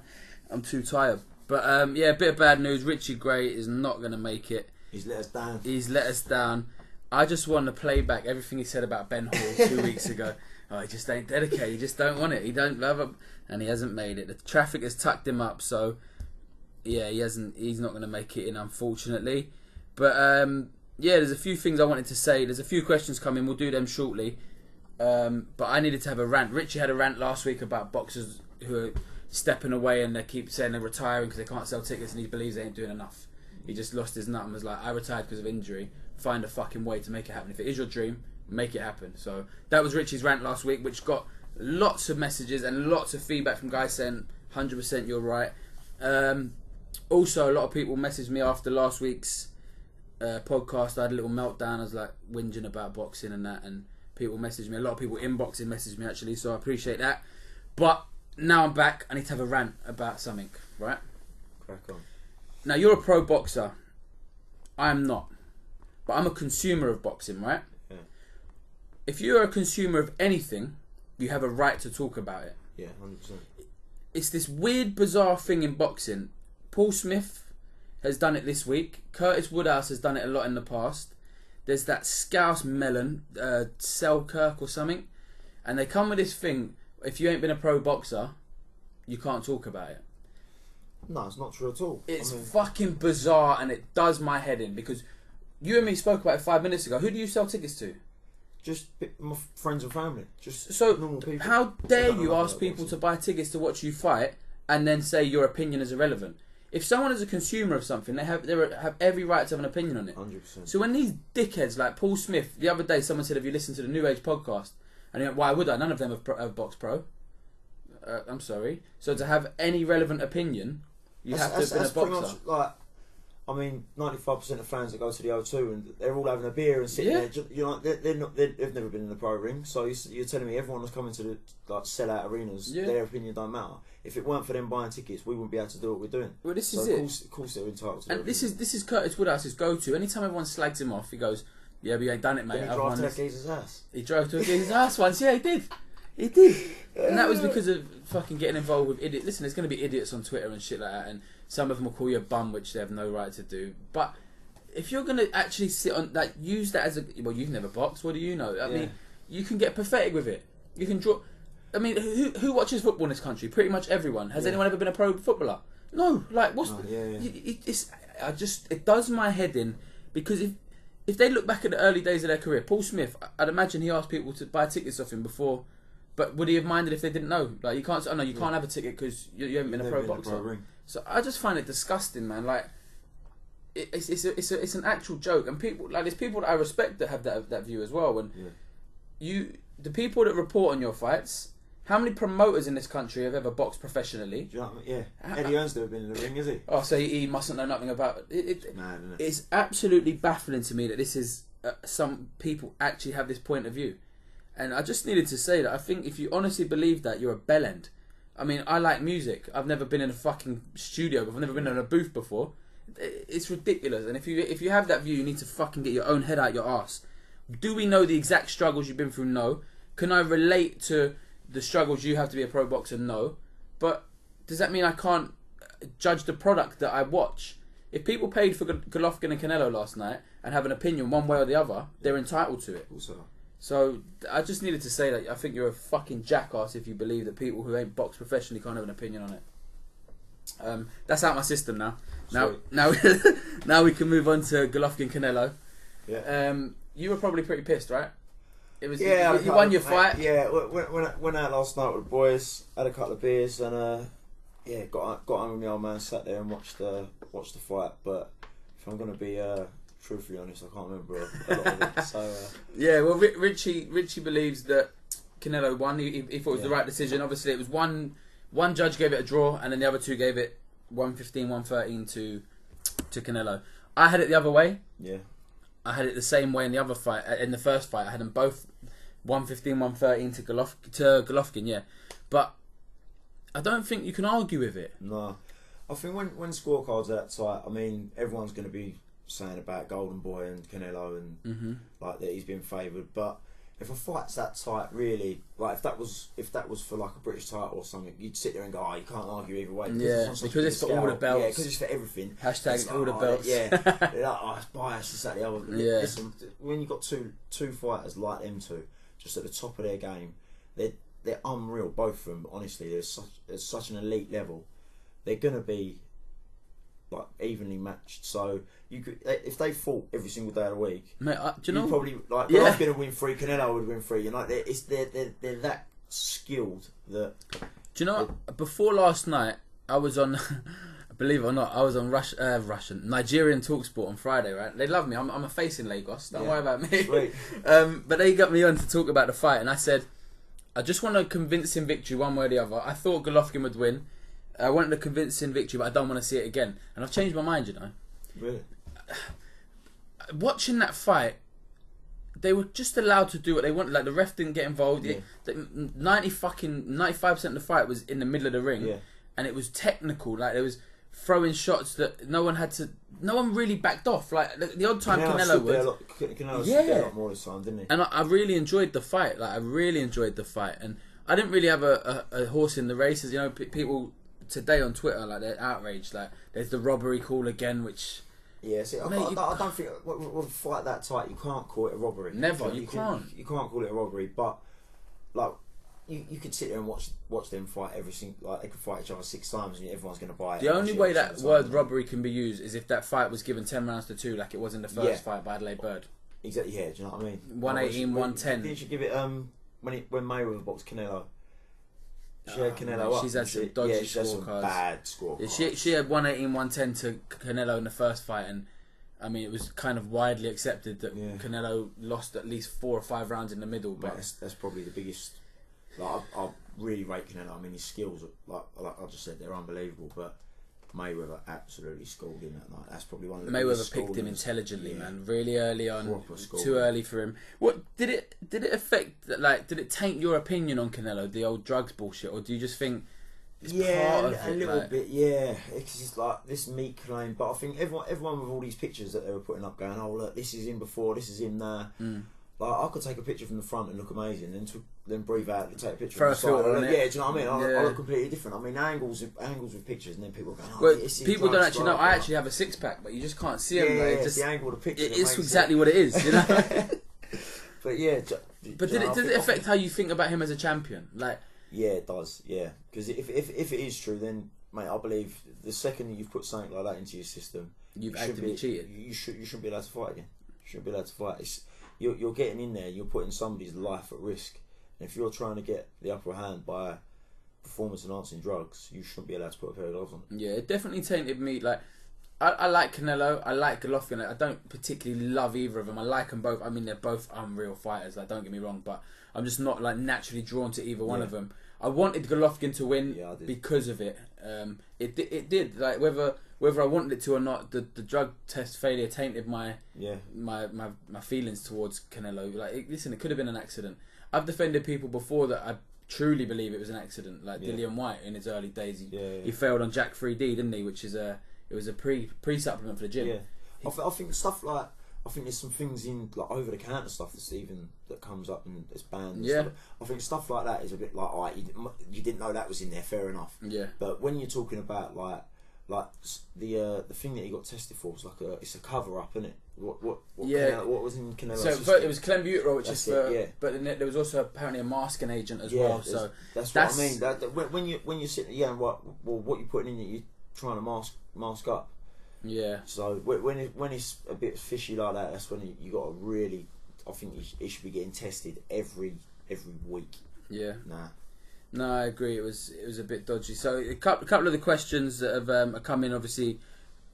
Speaker 1: I'm too tired. But a bit of bad news. Richie Gray is not going to make it.
Speaker 2: He's let us down.
Speaker 1: I just want to play back everything he said about Ben Hall 2 weeks ago. Oh, he just ain't dedicated. He just don't want it. He don't love it, and he hasn't made it. The traffic has tucked him up, so yeah, he's not going to make it in, unfortunately. But there's a few things I wanted to say. There's a few questions coming. We'll do them shortly. But I needed to have a rant. Richie had a rant last week about boxers who are stepping away and they keep saying they're retiring because they can't sell tickets, and he believes they ain't doing enough. He just lost his nut and was like, I retired because of injury. Find a fucking way to make it happen. If it is your dream, make it happen. So that was Richie's rant last week, which got lots of messages and lots of feedback from guys saying 100% you're right. Also, a lot of people messaged me after last week's podcast. I had a little meltdown. I was like whinging about boxing and that, and people messaged me. A lot of people inboxing messaged me actually, so I appreciate that. But now I'm back. I need to have a rant about something, right?
Speaker 2: Crack on.
Speaker 1: Now, you're a pro boxer. I am not. But I'm a consumer of boxing, right?
Speaker 2: Yeah.
Speaker 1: If you're a consumer of anything, you have a right to talk about it.
Speaker 2: Yeah, 100%.
Speaker 1: It's this weird, bizarre thing in boxing. Paul Smith has done it this week. Curtis Woodhouse has done it a lot in the past. There's that Scouse Melon, Selkirk or something. And they come with this thing, if you ain't been a pro boxer, you can't talk about it.
Speaker 2: No, it's not true at all.
Speaker 1: It's fucking bizarre, and it does my head in, because you and me spoke about it 5 minutes ago. Who do you sell tickets to?
Speaker 2: Just my friends and family. Just
Speaker 1: so
Speaker 2: normal people.
Speaker 1: How dare you ask people to buy tickets to watch you fight and then say your opinion is irrelevant? If someone is a consumer of something, they have every right to have an opinion on it.
Speaker 2: 100%.
Speaker 1: So when these dickheads like Paul Smith, the other day someone said, have you listened to the New Age podcast? And he went, why would I? None of them have box pro. I'm sorry. So to have any relevant opinion, you have to have been a boxer. Pretty much
Speaker 2: like, I mean, 95% of fans that go to the O2 and they're all having a beer and sitting there. You know, they've never been in the pro ring. So you're telling me everyone that's coming to the sell-out arenas, their opinion don't matter. If it weren't for them buying tickets, we wouldn't be able to do what we're doing.
Speaker 1: Well, this is it.
Speaker 2: Of course they're entitled to.
Speaker 1: And this is Curtis Woodhouse's go-to. Anytime everyone slags him off, he goes, "Yeah, we ain't done it, mate."
Speaker 2: Did he drive to that geezer's house?
Speaker 1: He drove to a geezer's house once. Yeah, he did. He did. And that was because of fucking getting involved with idiots. Listen, there's going to be idiots on Twitter and shit like that, and some of them will call you a bum, which they have no right to do. But if you're going to actually sit on that, use that as a... Well, you've never boxed. What do you know? I mean, you can get pathetic with it. You can draw... I mean, who watches football in this country? Pretty much everyone. Has anyone ever been a pro footballer? No. Like, what's... It does my head in, because if they look back at the early days of their career, Paul Smith, I'd imagine he asked people to buy tickets off him before. But would he have minded if they didn't know? Like, you can't. Oh no, you can't have a ticket because you haven't been a pro boxer. So I just find it disgusting, man. Like, it's an actual joke, and people like there's people that I respect that have that view as well. And the people that report on your fights, how many promoters in this country have ever boxed professionally?
Speaker 2: Do you know what I mean? Yeah, Eddie Hearn's never been in the ring, has he?
Speaker 1: Oh, so he mustn't know nothing about it.
Speaker 2: Mad, isn't it?
Speaker 1: It's absolutely baffling to me that this is some people actually have this point of view. And I just needed to say that I think if you honestly believe that, you're a bellend. I mean, I like music. I've never been in a fucking studio. I've never been in a booth before. It's ridiculous. And if you have that view, you need to fucking get your own head out your arse. Do we know the exact struggles you've been through? No. Can I relate to the struggles you have to be a pro boxer? No. But does that mean I can't judge the product that I watch? If people paid for Golovkin and Canelo last night and have an opinion one way or the other, they're entitled to it.
Speaker 2: Also.
Speaker 1: So I just needed to say that I think you're a fucking jackass if you believe that people who ain't boxed professionally can't have an opinion on it. That's out my system now. Now we can move on to Golovkin Canelo.
Speaker 2: Yeah.
Speaker 1: You were probably pretty pissed, right? It was
Speaker 2: you
Speaker 1: won your fight.
Speaker 2: Yeah, went out last night with the boys, had a couple of beers, and got home with my old man, sat there and watched the fight. But if I'm gonna be truthfully honest, I can't remember a lot of it. So
Speaker 1: yeah, well, Richie believes that Canelo won. He thought it was the right decision. Obviously, it was one judge gave it a draw, and then the other two gave it 115-113 to Canelo. I had it the other way.
Speaker 2: Yeah.
Speaker 1: I had it the same way in the other fight. In the first fight, I had them both 115-113 to Golovkin. Yeah, but I don't think you can argue with it.
Speaker 2: No, I think when scorecards are that tight, I mean, everyone's going to be saying about Golden Boy and Canelo and like that he's been favoured. But if a fight's that tight, really, like if that was for like a British title or something, you'd sit there and go, oh, you can't argue either way.
Speaker 1: Because it's for all the belts.
Speaker 2: Yeah, because it's for everything.
Speaker 1: Hashtag all the belts.
Speaker 2: Yeah, they're like, oh, it's biased, it's that the other.
Speaker 1: Yeah.
Speaker 2: Listen, when you've got two fighters like them two, just at the top of their game, they're unreal, both of them. Honestly, they're such an elite level. They're gonna be like evenly matched. So you could, if they fought every single day of the week,
Speaker 1: mate, do you know?
Speaker 2: Probably like, I'm gonna win 3. Canelo would win 3. You know, they're that skilled that.
Speaker 1: Do you know? Before last night, I was on. Believe it or not, I was on Nigerian Talksport on Friday. Right? They love me. I'm a face in Lagos. Don't worry about me.
Speaker 2: Sweet.
Speaker 1: But they got me on to talk about the fight, and I said, I just want a convincing victory one way or the other. I thought Golovkin would win. I wanted a convincing victory, but I don't want to see it again. And I've changed my mind, you know.
Speaker 2: Really?
Speaker 1: Watching that fight, they were just allowed to do what they wanted. Like, the ref didn't get involved.
Speaker 2: Yeah.
Speaker 1: 95% of the fight was in the middle of the ring, and it was technical. Like, there was throwing shots that no one really backed off. Like, the odd time Canelo would.
Speaker 2: Canelo stood there a lot more this time, didn't he?
Speaker 1: And I really enjoyed the fight. Like, I really enjoyed the fight, and I didn't really have a horse in the races. You know, people today on Twitter, like, they're outraged. Like, there's the robbery call again, which.
Speaker 2: Yeah, see, I don't think with a fight that tight, you can't call it a robbery.
Speaker 1: Never, you can't.
Speaker 2: You can't call it a robbery, but like you could sit there and watch them fight every single, like they could fight each other 6 times and everyone's going to buy it.
Speaker 1: The only way that word robbery can be used is if that fight was given 10 rounds to 2, like it was in the first fight by Adelaide Bird.
Speaker 2: Exactly. Yeah, do you know what I mean?
Speaker 1: 118, 110.
Speaker 2: Didn't you give it when Mayweather boxed Canelo? She had Canelo up.
Speaker 1: She's had some dodgy scorecards.
Speaker 2: Bad scorecards.
Speaker 1: She had 118, 110 to Canelo in the first fight, and I mean it was kind of widely accepted that Canelo lost at least 4 or 5 rounds in the middle. But
Speaker 2: that's probably the biggest. Like I really rate Canelo. I mean his skills, like I just said, they're unbelievable. But Mayweather absolutely schooled him that night. That's probably one of the
Speaker 1: Mayweather picked him intelligently, man. Really early on, too early for him. What did it affect? Like, did it taint your opinion on Canelo, the old drugs bullshit, or do you just think? It's part of
Speaker 2: a little bit. Yeah, because it's like this meat claim. But I think everyone with all these pictures that they were putting up, going, "Oh look, this is him before, this is him now." Like I could take a picture from the front and look amazing, then breathe out and take a picture
Speaker 1: from the
Speaker 2: side.
Speaker 1: Yeah,
Speaker 2: do you know what I mean? I look completely different. I mean, angles with pictures, and then people go, "Oh,
Speaker 1: well, people don't actually know. I actually have a 6-pack, but you just can't see them. Like,
Speaker 2: it's the angle of the picture.
Speaker 1: It's exactly what it is, you know.
Speaker 2: But yeah,
Speaker 1: but does it affect how you think about him as a champion? Like,
Speaker 2: yeah, it does. Yeah, because if it is true, then mate, I believe the second you've put something like that into your system,
Speaker 1: you've actively cheated.
Speaker 2: You shouldn't be allowed to fight again. Shouldn't be allowed to fight. You're getting in there. You're putting somebody's life at risk. And if you're trying to get the upper hand by performance enhancing drugs, you shouldn't be allowed to put a pair of gloves on.
Speaker 1: Yeah, it definitely tainted me. Like, I like Canelo, I like Golovkin. I don't particularly love either of them. I like them both. I mean, they're both unreal fighters. Like, don't get me wrong, but I'm just not like naturally drawn to either one of them. I wanted Golovkin to win because of it. It did. Like, whether I wanted it to or not, the drug test failure tainted my feelings towards Canelo. Like, listen, it could have been an accident. I've defended people before that I truly believe it was an accident. Like Dillian White in his early days, he failed on Jack 3D, didn't he? Which is it was a pre supplement for the gym.
Speaker 2: Yeah, I think stuff like, I think there's some things in like over the counter stuff that comes up and it's banned. And stuff. I think stuff like that is a bit like, alright, you didn't know that was in there, fair enough. Yeah. But when you're talking about like the thing that he got tested for was like it's a cover up, isn't it? What was in Canelo?
Speaker 1: So it was clenbuterol, which is for, but then there was also apparently a masking agent as well. So
Speaker 2: that's what I mean. When you're sitting, what you're putting in it, you're trying to mask up. Yeah. So when it's a bit fishy like that, that's when you got to really. I think he should be getting tested every week. Yeah.
Speaker 1: No, I agree. It was a bit dodgy. So a couple of the questions that have come in, obviously,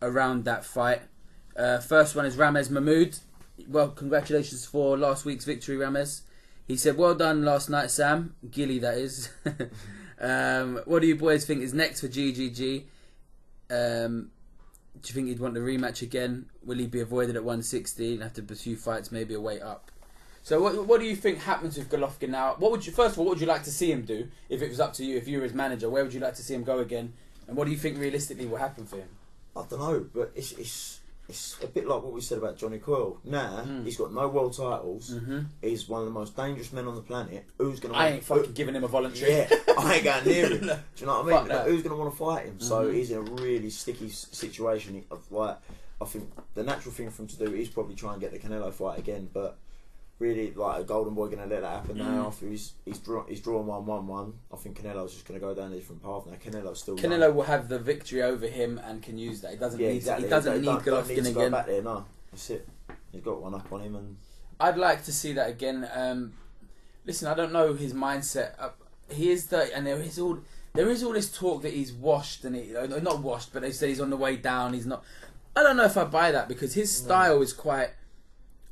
Speaker 1: around that fight. First one is Ramez Mahmood. Well, congratulations for last week's victory, Ramez. He said, "Well done last night, Sam Gilley, that is." What do you boys think is next for GGG? Do you think he'd want the rematch again? Will he be avoided at 160 and have to pursue fights maybe a weight up? So what do you think happens with Golovkin now? First of all, what would you like to see him do if it was up to you, if you were his manager? Where would you like to see him go again? And what do you think realistically will happen for him?
Speaker 2: I don't know, but it's a bit like what we said about Johnny Coyle. Now, he's got no world titles. He's one of the most dangerous men on the planet. Who's gonna?
Speaker 1: I ain't fucking giving him a voluntary.
Speaker 2: Yeah, I ain't going near him. Do you know what I mean? Who's gonna want to fight him? So he's in a really sticky situation. Of like, I think the natural thing for him to do is probably try and get the Canelo fight again, but. Really, like, a Golden Boy going to let that happen now after he's drawn 1-1-1. I think Canelo's just going to go down a different path now. Canelo will
Speaker 1: have the victory over him and can use that. He doesn't need Golovkin again.
Speaker 2: Go back there, no. That's it. He's got one up on him, and
Speaker 1: I'd like to see that again. Listen, I don't know his mindset. He is 30, and there is all this talk that he's washed and not washed, but they say he's on the way down. He's not. I don't know if I buy that because his style is quite.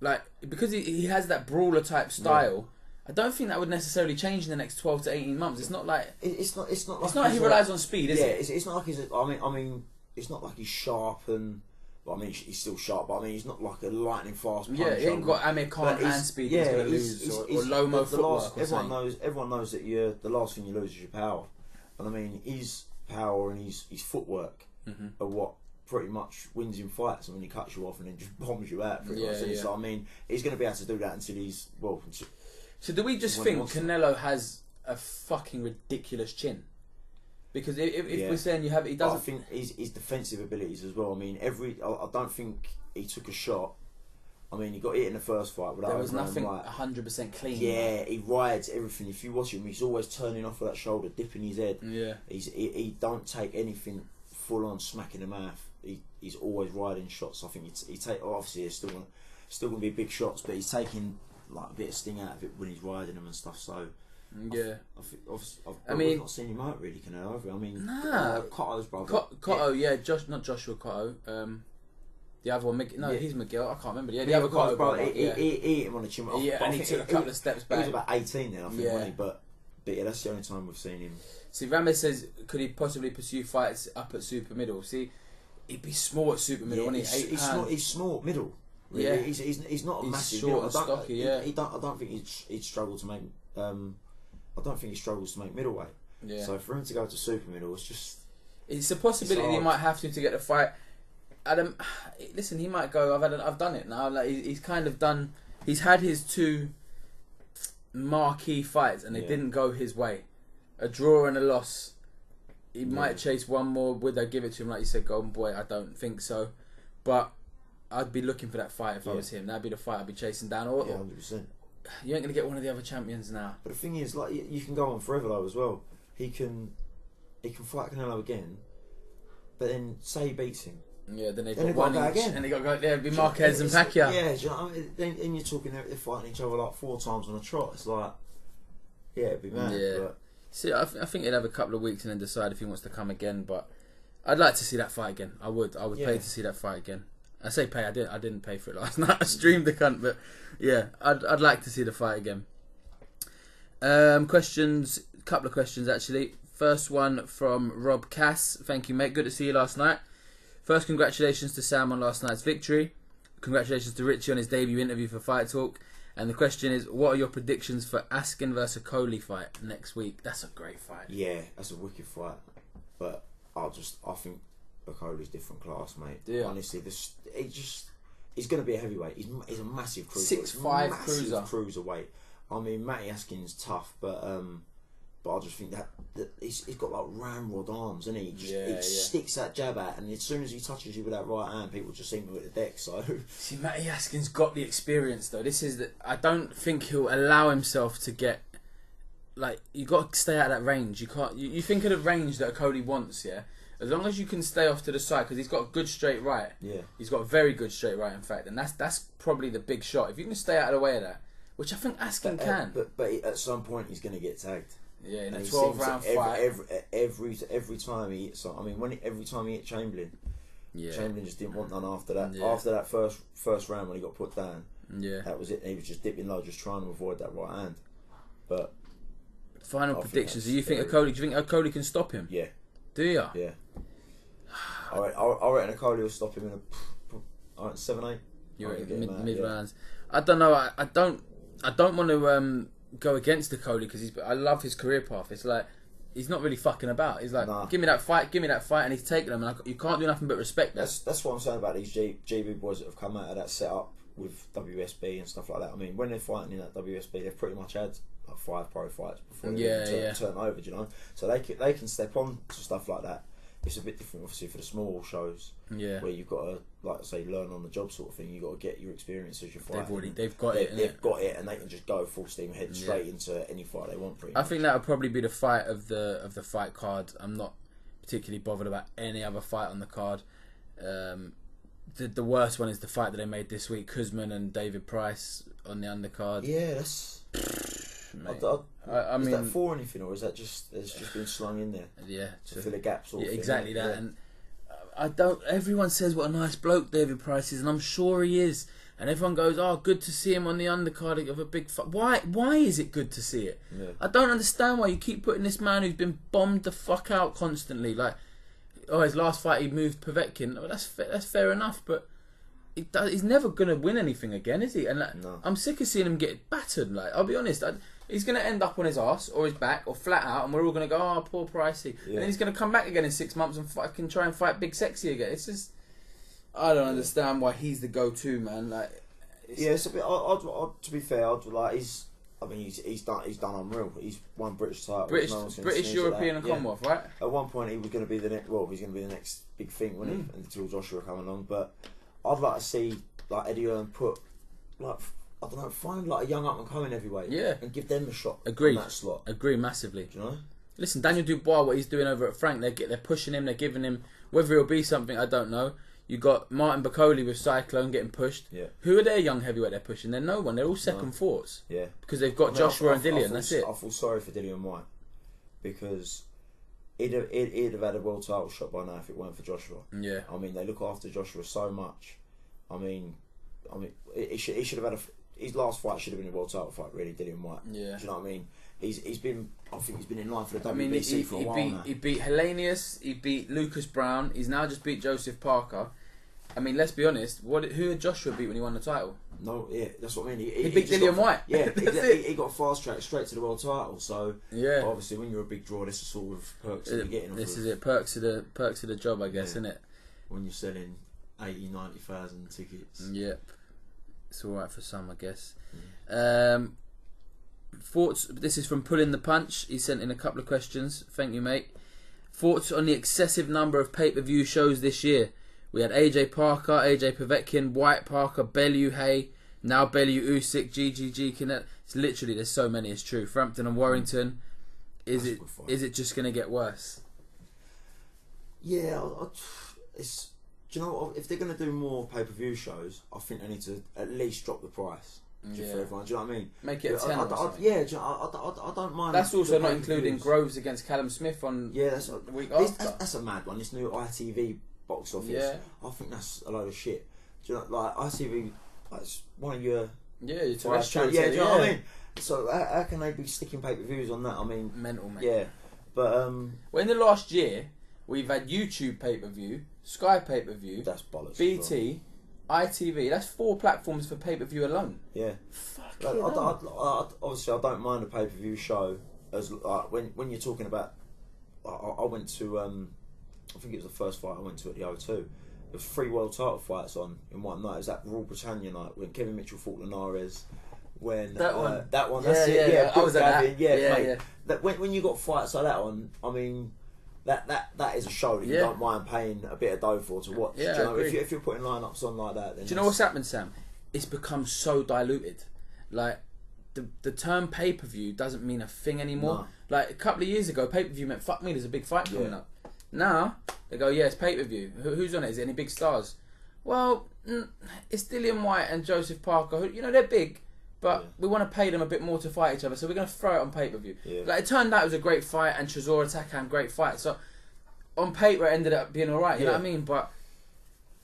Speaker 1: Like, because he has that brawler type style, I don't think that would necessarily change in the next 12 to 18 months. It's not like
Speaker 2: it's not
Speaker 1: like he relies on speed, is it?
Speaker 2: It's not like he's. I mean, it's not like he's sharp and. Well, I mean, he's still sharp, but I mean, he's not like a lightning fast puncher.
Speaker 1: Yeah, he ain't got Amir Khan and speed. He's going to lose or Lomo footwork.
Speaker 2: Everyone knows that the last thing you lose is your power, and I mean, his power and his footwork are what. Pretty much wins in fights, and when he cuts you off and then just bombs you out. So I mean, he's going to be able to do that until he's
Speaker 1: So do we just think Canelo has a fucking ridiculous chin? Because if we're saying he doesn't.
Speaker 2: But I think his defensive abilities as well. I mean, I don't think he took a shot. I mean, he got hit in the first fight.
Speaker 1: There was nothing 100% clean.
Speaker 2: Yeah, right? He rides everything. If you watch him, he's always turning off of that shoulder, dipping his head. Yeah, he don't take anything full on smack in the mouth. He's always riding shots. I think he take obviously it's still going to be big shots, but he's taking like a bit of sting out of it when he's riding them and stuff. So
Speaker 1: yeah,
Speaker 2: I've not seen him out really, Canelo. I mean, Cotto's brother.
Speaker 1: Cotto, not Joshua Cotto. The other one, he's Miguel. I can't remember. Yeah, the other Cotto brother.
Speaker 2: He hit him on the chin.
Speaker 1: Yeah, and he took a couple of steps back.
Speaker 2: He was about 18 then, I think, wasn't he? But yeah, that's the only time we've seen him.
Speaker 1: See, Ramez says, could he possibly pursue fights up at super middle? See. He'd be small at super middle, wouldn't he?
Speaker 2: He's small at middle. Really. Yeah, he's not a massive.
Speaker 1: Short and stocky.
Speaker 2: I don't think he'd struggle to make. I don't think he struggles to make middleweight. Yeah. So for him to go to super middle, it's a
Speaker 1: possibility he might have to get a fight. Adam, listen, he might go. I've done it now. Like he's kind of done. He's had his two marquee fights, and they didn't go his way. A draw and a loss. He might chase one more. Would they give it to him? Like you said, Golden Boy, I don't think so. But I'd be looking for that fight if I was him. That'd be the fight I'd be chasing down.
Speaker 2: 100%.
Speaker 1: You ain't going to get one of the other champions now.
Speaker 2: But the thing is, like, you can go on forever though as well. He can fight Canelo again, but then say he beats him,
Speaker 1: Yeah, then they've
Speaker 2: then
Speaker 1: got
Speaker 2: they've got
Speaker 1: one
Speaker 2: to go
Speaker 1: each,
Speaker 2: again.
Speaker 1: and they got to go there. It'd be Marquez and Pacquiao.
Speaker 2: Yeah, do you know what I mean? Then you're talking, they're fighting each other like 4 times on a trot. It's like, yeah, it'd be mad.
Speaker 1: Yeah.
Speaker 2: But
Speaker 1: See, I think he'd have a couple of weeks and then decide if he wants to come again. But I'd like to see that fight again. I would pay to see that fight again. I say pay. I didn't pay for it last night. I streamed the cunt, but yeah, I'd like to see the fight again. Questions. Couple of questions actually. First one from Rob Cass. Thank you, mate. Good to see you last night. First, congratulations to Sam on last night's victory. Congratulations to Richie on his debut interview for Fight Talk. And the question is, what are your predictions for Askin versus Coley fight next week? That's a great fight.
Speaker 2: yeah, that's a wicked fight. But I think Coley's different class, mate.
Speaker 1: Yeah.
Speaker 2: Honestly, he's going to be a heavyweight. He's a massive cruiser.
Speaker 1: 6'5" cruiser.
Speaker 2: Cruiserweight. I mean, Matty Askin's tough, but I just think that he's got like ramrod arms, and he sticks that jab out, and as soon as he touches you with that right hand, people just seem to hit the deck. So
Speaker 1: see, Matty Askin's got the experience though. I don't think he'll allow himself to get like, you got to stay out of that range. You can't. You think of the range that Cody wants, yeah. As long as you can stay off to the side, because he's got a good straight right.
Speaker 2: Yeah,
Speaker 1: he's got a very good straight right, in fact, and that's probably the big shot. If you can stay out of the way of that, which I think Askin can.
Speaker 2: But at some point he's going to get tagged.
Speaker 1: Yeah, in a 12-round fight.
Speaker 2: Every time he hit something. I mean, every time he hit Chamberlain, Chamberlain just didn't want none after that. Yeah. After that first round when he got put down, that was it. He was just dipping low, just trying to avoid that right hand. But
Speaker 1: final predictions. Do you think Coley can stop him?
Speaker 2: Yeah.
Speaker 1: Do you?
Speaker 2: Yeah. I reckon Coley will stop him in a 7-8.
Speaker 1: You reckon mid rounds? I don't know. I don't want to go against the Coley because I love his career path. It's like he's not really fucking about. He's like, give me that fight, and he's taking them. And you can't do nothing but respect that.
Speaker 2: That's what I'm saying about these GB boys that have come out of that setup with WSB and stuff like that. I mean, when they're fighting in that WSB, they've pretty much had like 5 pro fights before they turn over. Do you know? So they can step on to stuff like that. It's a bit different, obviously, for the small shows. Yeah. Where you've got to, like I say, learn on the job sort of thing. You've got to get your experience as you fight.
Speaker 1: They've got it,
Speaker 2: and they can just go full steam ahead straight into any fight they want. Pretty much.
Speaker 1: I think that would probably be the fight of the fight card. I'm not particularly bothered about any other fight on the card. The worst one is the fight that they made this week, Kuzman and David Price on the undercard.
Speaker 2: Yeah, that's. I mean, is that for anything, or is that just it's just been slung in there?
Speaker 1: Yeah,
Speaker 2: to fill a gap sort of thing.
Speaker 1: Exactly that. And I don't. Everyone says what a nice bloke David Price is, and I'm sure he is. And everyone goes, "Oh, good to see him on the undercard of a big fight." Why is it good to see it? Yeah. I don't understand why you keep putting this man who's been bombed the fuck out constantly. Like, his last fight he moved Povetkin. Well, that's fair enough, but he's never gonna win anything again, is he? And no. I'm sick of seeing him get battered. Like, I'll be honest. He's going to end up on his arse or his back or flat out, and we're all going to go, "Oh, poor Pricey." Yeah. And then he's going to come back again in 6 months and fucking try and fight Big Sexy again. It's just, I don't understand why he's the go-to man. Like,
Speaker 2: it's a bit. To be fair, he's done unreal. He's won British title.
Speaker 1: British, European, and Commonwealth, right?
Speaker 2: At one point, he was going to be the next. Well, he's going to be the next big thing, wasn't he? Until Joshua come along. But I'd like to see like Eddie Hearn put like. I don't know, find like a young up and coming heavyweight, and give them a shot.
Speaker 1: Agree.
Speaker 2: On that slot.
Speaker 1: Agree massively.
Speaker 2: Do you know?
Speaker 1: Listen, Daniel Dubois, what he's doing over at Frank, they're pushing him, they're giving him whether he'll be something, I don't know. You got Martin Bacoli with Cyclone getting pushed. Yeah. Who are their young heavyweight they're pushing? They're no one. They're all second thoughts. Yeah. Because they've got Joshua and Dillian. That's it.
Speaker 2: I feel sorry for Dillian White because he'd have had a world title shot by now if it weren't for Joshua. Yeah. I mean, they look after Joshua so much. I mean, he should have had his last fight should have been a world title fight, really, Dillian White. Yeah. Do you know what I mean? I think he's been in line for the WBC for a while now.
Speaker 1: He beat Hellenius, he beat Lucas Brown, he's now just beat Joseph Parker. I mean, let's be honest, who had Joshua beat when he won the title?
Speaker 2: No, yeah, that's what I mean.
Speaker 1: He beat Dillian White.
Speaker 2: Yeah, he got fast track straight to the world title. So yeah, obviously when you're a big draw, this is sort of perks that you're getting.
Speaker 1: This is it, perks of the job, I guess, isn't it?
Speaker 2: When you're selling 80,000-90,000 tickets.
Speaker 1: Yep. It's alright for some, I guess. Thoughts? This is from Pulling the Punch. He sent in a couple of questions. Thank you, mate. Thoughts on the excessive number of pay-per-view shows this year? We had AJ Parker, AJ Povetkin, White Parker, Bellew Hay, now Bellew Usyk, GGG Canelo. It's literally, there's so many. It's true. Frampton and Warrington. Is it just going to get worse?
Speaker 2: Yeah, it's Do you know what? If they're going to do more pay-per-view shows, I think they need to at least drop the price for everyone. Do you know what I mean?
Speaker 1: Make it a 10 or something.
Speaker 2: Yeah, I don't mind.
Speaker 1: That's also not including Groves against Callum Smith on the week after.
Speaker 2: That's a mad one. This new ITV box office.
Speaker 1: Yeah.
Speaker 2: I think that's a load of shit. Do you know, like ITV, it's one of your
Speaker 1: your terrestrial.
Speaker 2: Do you know what I mean? So how can they be sticking pay-per-views on that? I mean,
Speaker 1: mental, mate.
Speaker 2: Yeah, but
Speaker 1: well, in the last year, we've had YouTube pay-per-view, Sky pay-per-view,
Speaker 2: that's bollocks.
Speaker 1: BT, ITV. That's 4 platforms for pay-per-view alone.
Speaker 2: Yeah.
Speaker 1: Fucking
Speaker 2: obviously, I don't mind a pay-per-view show as when you're talking about. I went to I think it was the first fight I went to at the O2. There was 3 world title fights on in one night. It was that Royal Britannia night when Kevin Mitchell fought Linares. When that one, that's it. Yeah,
Speaker 1: I was at that.
Speaker 2: Mate. That when you got fights like that on, I mean, that is a show that you don't mind paying a bit of dough for to watch.
Speaker 1: Yeah,
Speaker 2: do you know? If you're putting lineups on like that, then
Speaker 1: do you know what's happened, Sam? It's become so diluted. Like the term pay per view doesn't mean a thing anymore.
Speaker 2: No.
Speaker 1: Like a couple of years ago, pay per view meant fuck me. There's a big fight coming up. Now they go, it's pay per view. Who's on it? Is it any big stars? Well, it's Dillian White and Joseph Parker. Who, they're big. But we want to pay them a bit more to fight each other, so we're going to throw it on pay-per-view. Yeah. Like, it turned out it was a great fight, and Chisora Takam, great fight. So, on paper, it ended up being alright, you know what I mean? But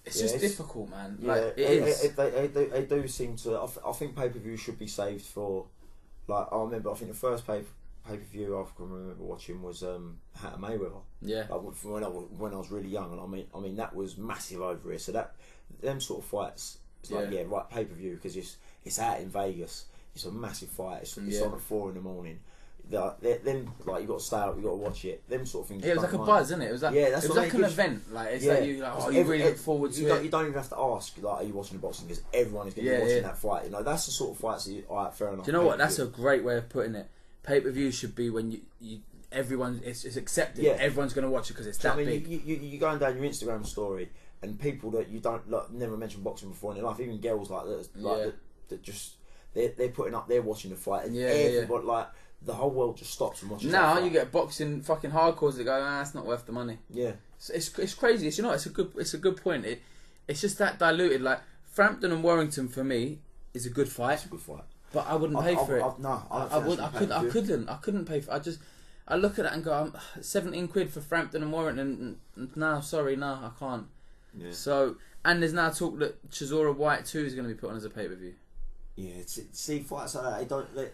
Speaker 1: it's just difficult, man. Like, it is.
Speaker 2: They do seem to... I think pay-per-view should be saved for... Like, I think the first pay-per-view I can remember watching was Hatter Mayweather.
Speaker 1: Yeah.
Speaker 2: Like, when I was really young, and I mean that was massive over here. So them sort of fights, it's like, right, pay-per-view, because it's out in Vegas. It's a massive fight. It's on at 4 in the then like you got to stay up, you got to watch it. Them sort of things.
Speaker 1: Yeah, it was like a buzz, isn't it? It was like
Speaker 2: that's
Speaker 1: it was like an event. Like it's like you really look forward to it.
Speaker 2: You don't even have to ask like, are you watching the boxing? Because everyone is going to be watching that fight. That's the sort of fights that alright, fair enough.
Speaker 1: Do you know what? That's a great way of putting it. Pay per view should be when you everyone it's accepted. Yeah. Everyone's going to watch it because it's that big.
Speaker 2: You going down your Instagram story and people that you don't never mentioned boxing before in your life, even girls like that just they're putting up, they're watching the fight, and everybody like the whole world just stops and watches.
Speaker 1: Now you get boxing fucking hardcores that go, it's not worth the money.
Speaker 2: Yeah,
Speaker 1: it's crazy. It's it's a good point. It's just that diluted. Like Frampton and Warrington for me is a good fight.
Speaker 2: It's a good fight,
Speaker 1: but I wouldn't pay for it.
Speaker 2: I
Speaker 1: couldn't pay for. I look at it and go, 17 quid for Frampton and Warrington. No, sorry, no, I can't. Yeah. So, and there's now talk that Chisora White 2 is going to be put on as a pay-per-view.
Speaker 2: Yeah, see, fights like that, they don't... Like,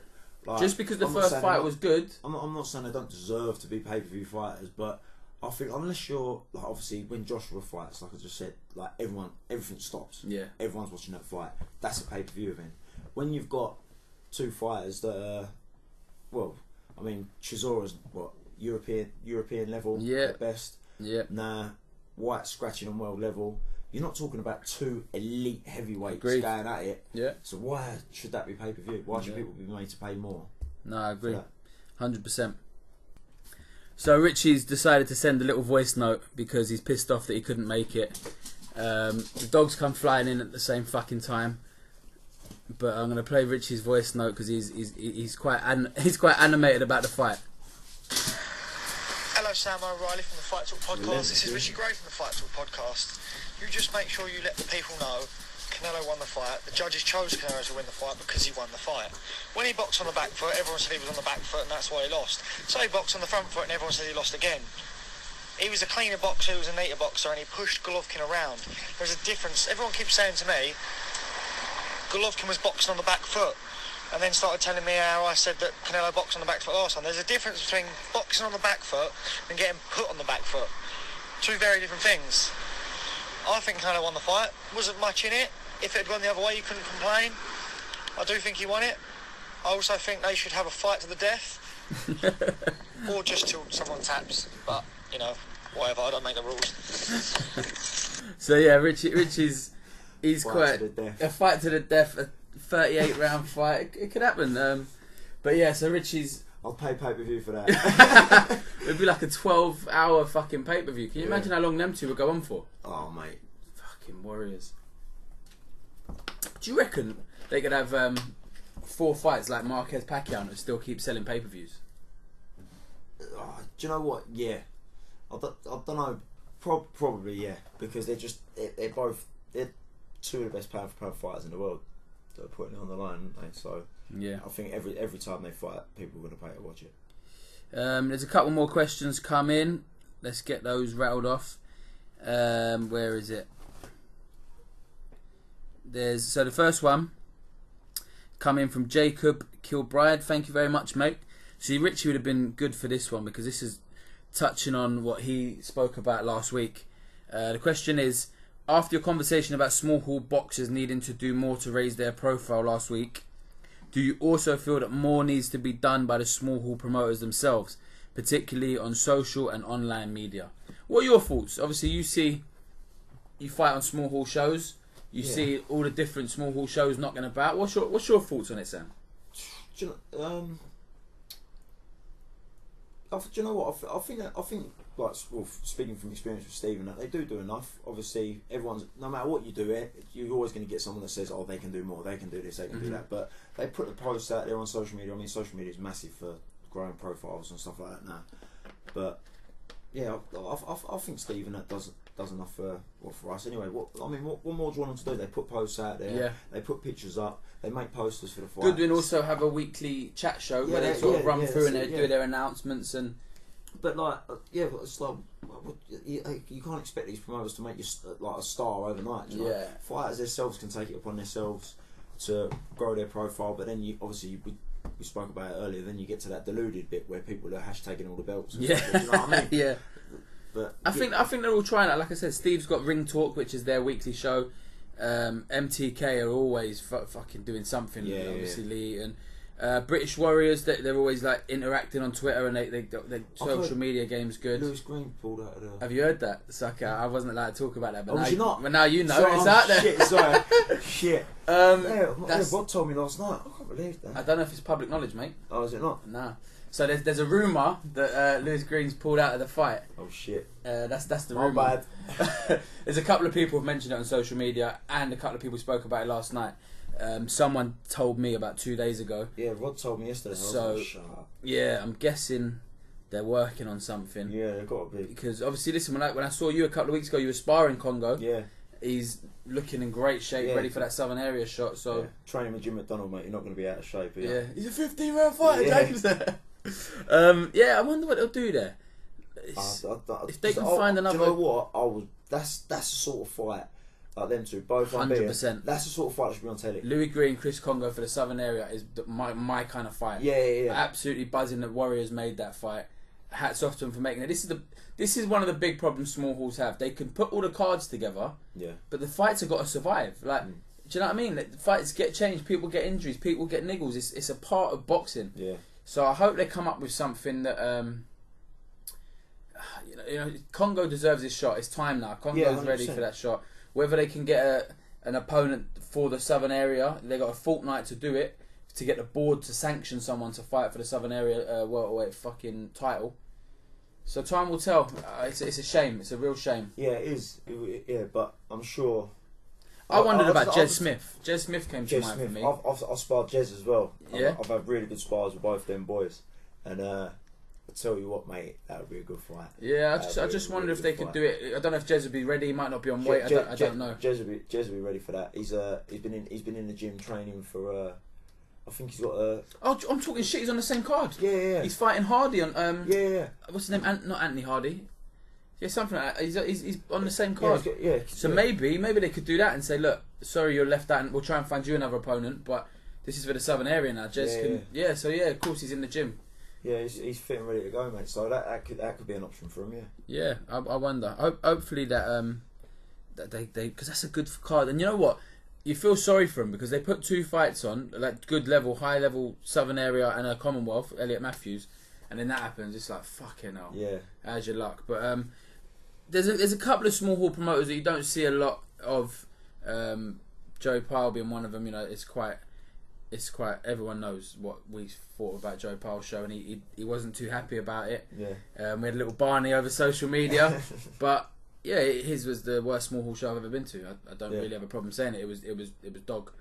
Speaker 1: just because the first fight was good...
Speaker 2: I'm not saying they don't deserve to be pay-per-view fighters, but I think unless you're... Like, obviously, when Joshua fights, like I just said, like everything stops.
Speaker 1: Yeah.
Speaker 2: Everyone's watching that fight. That's a pay-per-view event. When you've got 2 fighters that are... Well, I mean, Chisora's, European level at best.
Speaker 1: Yeah.
Speaker 2: Nah... White scratching on world level. You're not talking about 2 elite heavyweights going at it.
Speaker 1: Yeah.
Speaker 2: So why should that be pay per view? Why should people be made to pay more?
Speaker 1: No, I agree. 100%. So Richie's decided to send a little voice note because he's pissed off that he couldn't make it. The dogs come flying in at the same fucking time. But I'm going to play Richie's voice note because he's quite animated about the fight.
Speaker 3: Hello Sam O'Reilly from the Fight Talk Podcast. This is Richie Gray from the Fight Talk Podcast. You just make sure you let the people know Canelo won the fight. The judges chose Canelo to win the fight because he won the fight. When he boxed on the back foot, everyone said he was on the back foot and that's why he lost. So he boxed on the front foot and everyone said he lost again. He was a cleaner boxer, he was a neater boxer, and he pushed Golovkin around. There's a difference. Everyone keeps saying to me, Golovkin was boxing on the back foot. And then started telling me how I said that Canelo boxed on the back foot last time. There's a difference between boxing on the back foot and getting put on the back foot. 2 very different things. I think Canelo won the fight. Wasn't much in it. If it had gone the other way, you couldn't complain. I do think he won it. I also think they should have a fight to the death. Or just till someone taps. But, whatever. I don't make the rules.
Speaker 1: So, yeah, Richie's... He's
Speaker 2: fight
Speaker 1: quite... A fight to the death... 38 round fight. It could happen. But yeah, so Richie's...
Speaker 2: I'll pay pay-per-view for that.
Speaker 1: It'd be like a 12-hour fucking pay-per-view. Can you imagine how long them 2 would go on for?
Speaker 2: Oh, mate.
Speaker 1: Fucking warriors. Do you reckon they could have 4 fights like Marquez Pacquiao and still keep selling pay-per-views?
Speaker 2: Do you know what? Yeah. I don't know. Probably, yeah, because they're both two of the best pound for pound fighters in the world. They're putting it on the line, aren't they? So
Speaker 1: yeah,
Speaker 2: I think every time they fight, people are going to pay to watch it.
Speaker 1: There's a couple more questions come in. Let's get those rattled off. Where is it? So the first one coming from Jacob Kilbride. Thank you very much, mate. See, Richie would have been good for this one because this is touching on what he spoke about last week. The question is, after your conversation about small hall boxers needing to do more to raise their profile last week, do you also feel that more needs to be done by the small hall promoters themselves, particularly on social and online media? What are your thoughts? Obviously, you fight on small hall shows. You see all the different small hall shows knocking about. What's your thoughts on it, Sam?
Speaker 2: Do you know what? I think like, well, speaking from experience with Stephen, that they do enough. Obviously, no matter what you do, you're always going to get someone that says, "Oh, they can do more, they can do this, they can do that." But they put the posts out there on social media. I mean, social media is massive for growing profiles and stuff like that now. But yeah, I think Stephen that does enough for us anyway. What more do you want them to do? They put posts out there.
Speaker 1: Yeah.
Speaker 2: They put pictures up. They make posters for the fight.
Speaker 1: Goodwin also have a weekly chat show where they sort of run through and they do their announcements and.
Speaker 2: But like, but it's like you can't expect these promoters to make you like a star overnight. You know?
Speaker 1: Yeah.
Speaker 2: Fighters themselves can take it upon themselves to grow their profile, but then we spoke about it earlier. Then you get to that deluded bit where people are hashtagging all the belts. And stuff, you know what I mean?
Speaker 1: Yeah.
Speaker 2: But
Speaker 1: I think they're all trying that. Like I said, Steve's got Ring Talk, which is their weekly show. MTK are always fucking doing something.
Speaker 2: Yeah,
Speaker 1: obviously, Lee and British Warriors. They're always like interacting on Twitter and they social media game's good.
Speaker 2: Lewis Green pulled out of there.
Speaker 1: Have you heard that? Sucker, I wasn't allowed to talk about that. But
Speaker 2: was you not?
Speaker 1: But now you know it's out there.
Speaker 2: Shit, sorry. Shit.
Speaker 1: That's
Speaker 2: Bob told me last night. I can't believe that.
Speaker 1: I don't know if it's public knowledge, mate.
Speaker 2: Oh, is it not?
Speaker 1: Nah. So there's a rumour that Lewis Green's pulled out of the fight.
Speaker 2: Oh shit.
Speaker 1: That's the
Speaker 2: My
Speaker 1: rumour.
Speaker 2: bad.
Speaker 1: There's a couple of people who've mentioned it on social media, and a couple of people spoke about it last night. Someone told me about 2 days ago.
Speaker 2: Yeah, Rod told me yesterday.
Speaker 1: So
Speaker 2: shut up.
Speaker 1: yeah, I'm guessing they're working on something.
Speaker 2: Yeah, they've got to be.
Speaker 1: Because obviously, listen, when I saw you a couple of weeks ago, you were sparring Congo.
Speaker 2: Yeah.
Speaker 1: He's looking in great shape, ready for that Southern Area shot. So
Speaker 2: training with Jim McDonald, mate. You're not going to be out of shape.
Speaker 1: Yeah, he's a 15-round fighter, James. I wonder what they'll do there. If they can find another.
Speaker 2: Do you know what? That's the sort of fight. Like them two, both
Speaker 1: 100%.
Speaker 2: That's the sort of fight that should be on telly.
Speaker 1: Louis Green, Chris Congo for the Southern Area is my kind of fight.
Speaker 2: Yeah.
Speaker 1: Absolutely buzzing that Warriors made that fight. Hats off to them for making it. This is one of the big problems small halls have. They can put all the cards together, but the fights have got to survive. Like, do you know what I mean? Like, the fights get changed, people get injuries, people get niggles. It's a part of boxing.
Speaker 2: Yeah.
Speaker 1: So I hope they come up with something that you know, Congo deserves his shot. It's time now. Congo's ready for that shot. Whether they can get an opponent for the Southern Area, they got a fortnight to do it, to get the board to sanction someone to fight for the Southern Area welterweight fucking title. So time will tell. It's a shame. It's a real shame.
Speaker 2: Yeah, it is. But I'm sure.
Speaker 1: I wondered about Jez Smith. Jez Smith came to mind for me.
Speaker 2: I've sparred Jez as well.
Speaker 1: Yeah.
Speaker 2: I've had really good spars with both them boys, and I tell you what, mate, that would be a good fight.
Speaker 1: Yeah, I just wondered if they could do it. I don't know if Jez would be ready. He might not be on weight. I don't know.
Speaker 2: Jez would be ready for that. He's been in the gym training for. I think he's got a.
Speaker 1: Oh, I'm talking shit. He's on the same card.
Speaker 2: Yeah.
Speaker 1: He's fighting Hardy on.
Speaker 2: Yeah.
Speaker 1: What's his name? Not Anthony Hardy. Yeah, something like that. He's on the same card.
Speaker 2: Yeah.
Speaker 1: So maybe they could do that and say, look, sorry you're left out, and we'll try and find you another opponent, but this is for the Southern Area now. Jez can. Yeah. So of course he's in the gym.
Speaker 2: Yeah, he's fit and ready to go, mate. So that could be an option for him.
Speaker 1: Yeah. I wonder. Hopefully that they because that's a good card. And you know what? You feel sorry for him because they put two fights on, like good level, high level Southern Area and a Commonwealth, Elliot Matthews, and then that happens. It's like fucking hell.
Speaker 2: Yeah.
Speaker 1: How's your luck? But there's a couple of small hall promoters that you don't see a lot of. Joe Pyle being one of them. You know, it's quite. Everyone knows what we thought about Joe Pyle's show, and he wasn't too happy about it.
Speaker 2: Yeah.
Speaker 1: We had a little Barney over social media, but. Yeah, his was the worst small hall show I've ever been to. I don't really have a problem saying it. It was dog.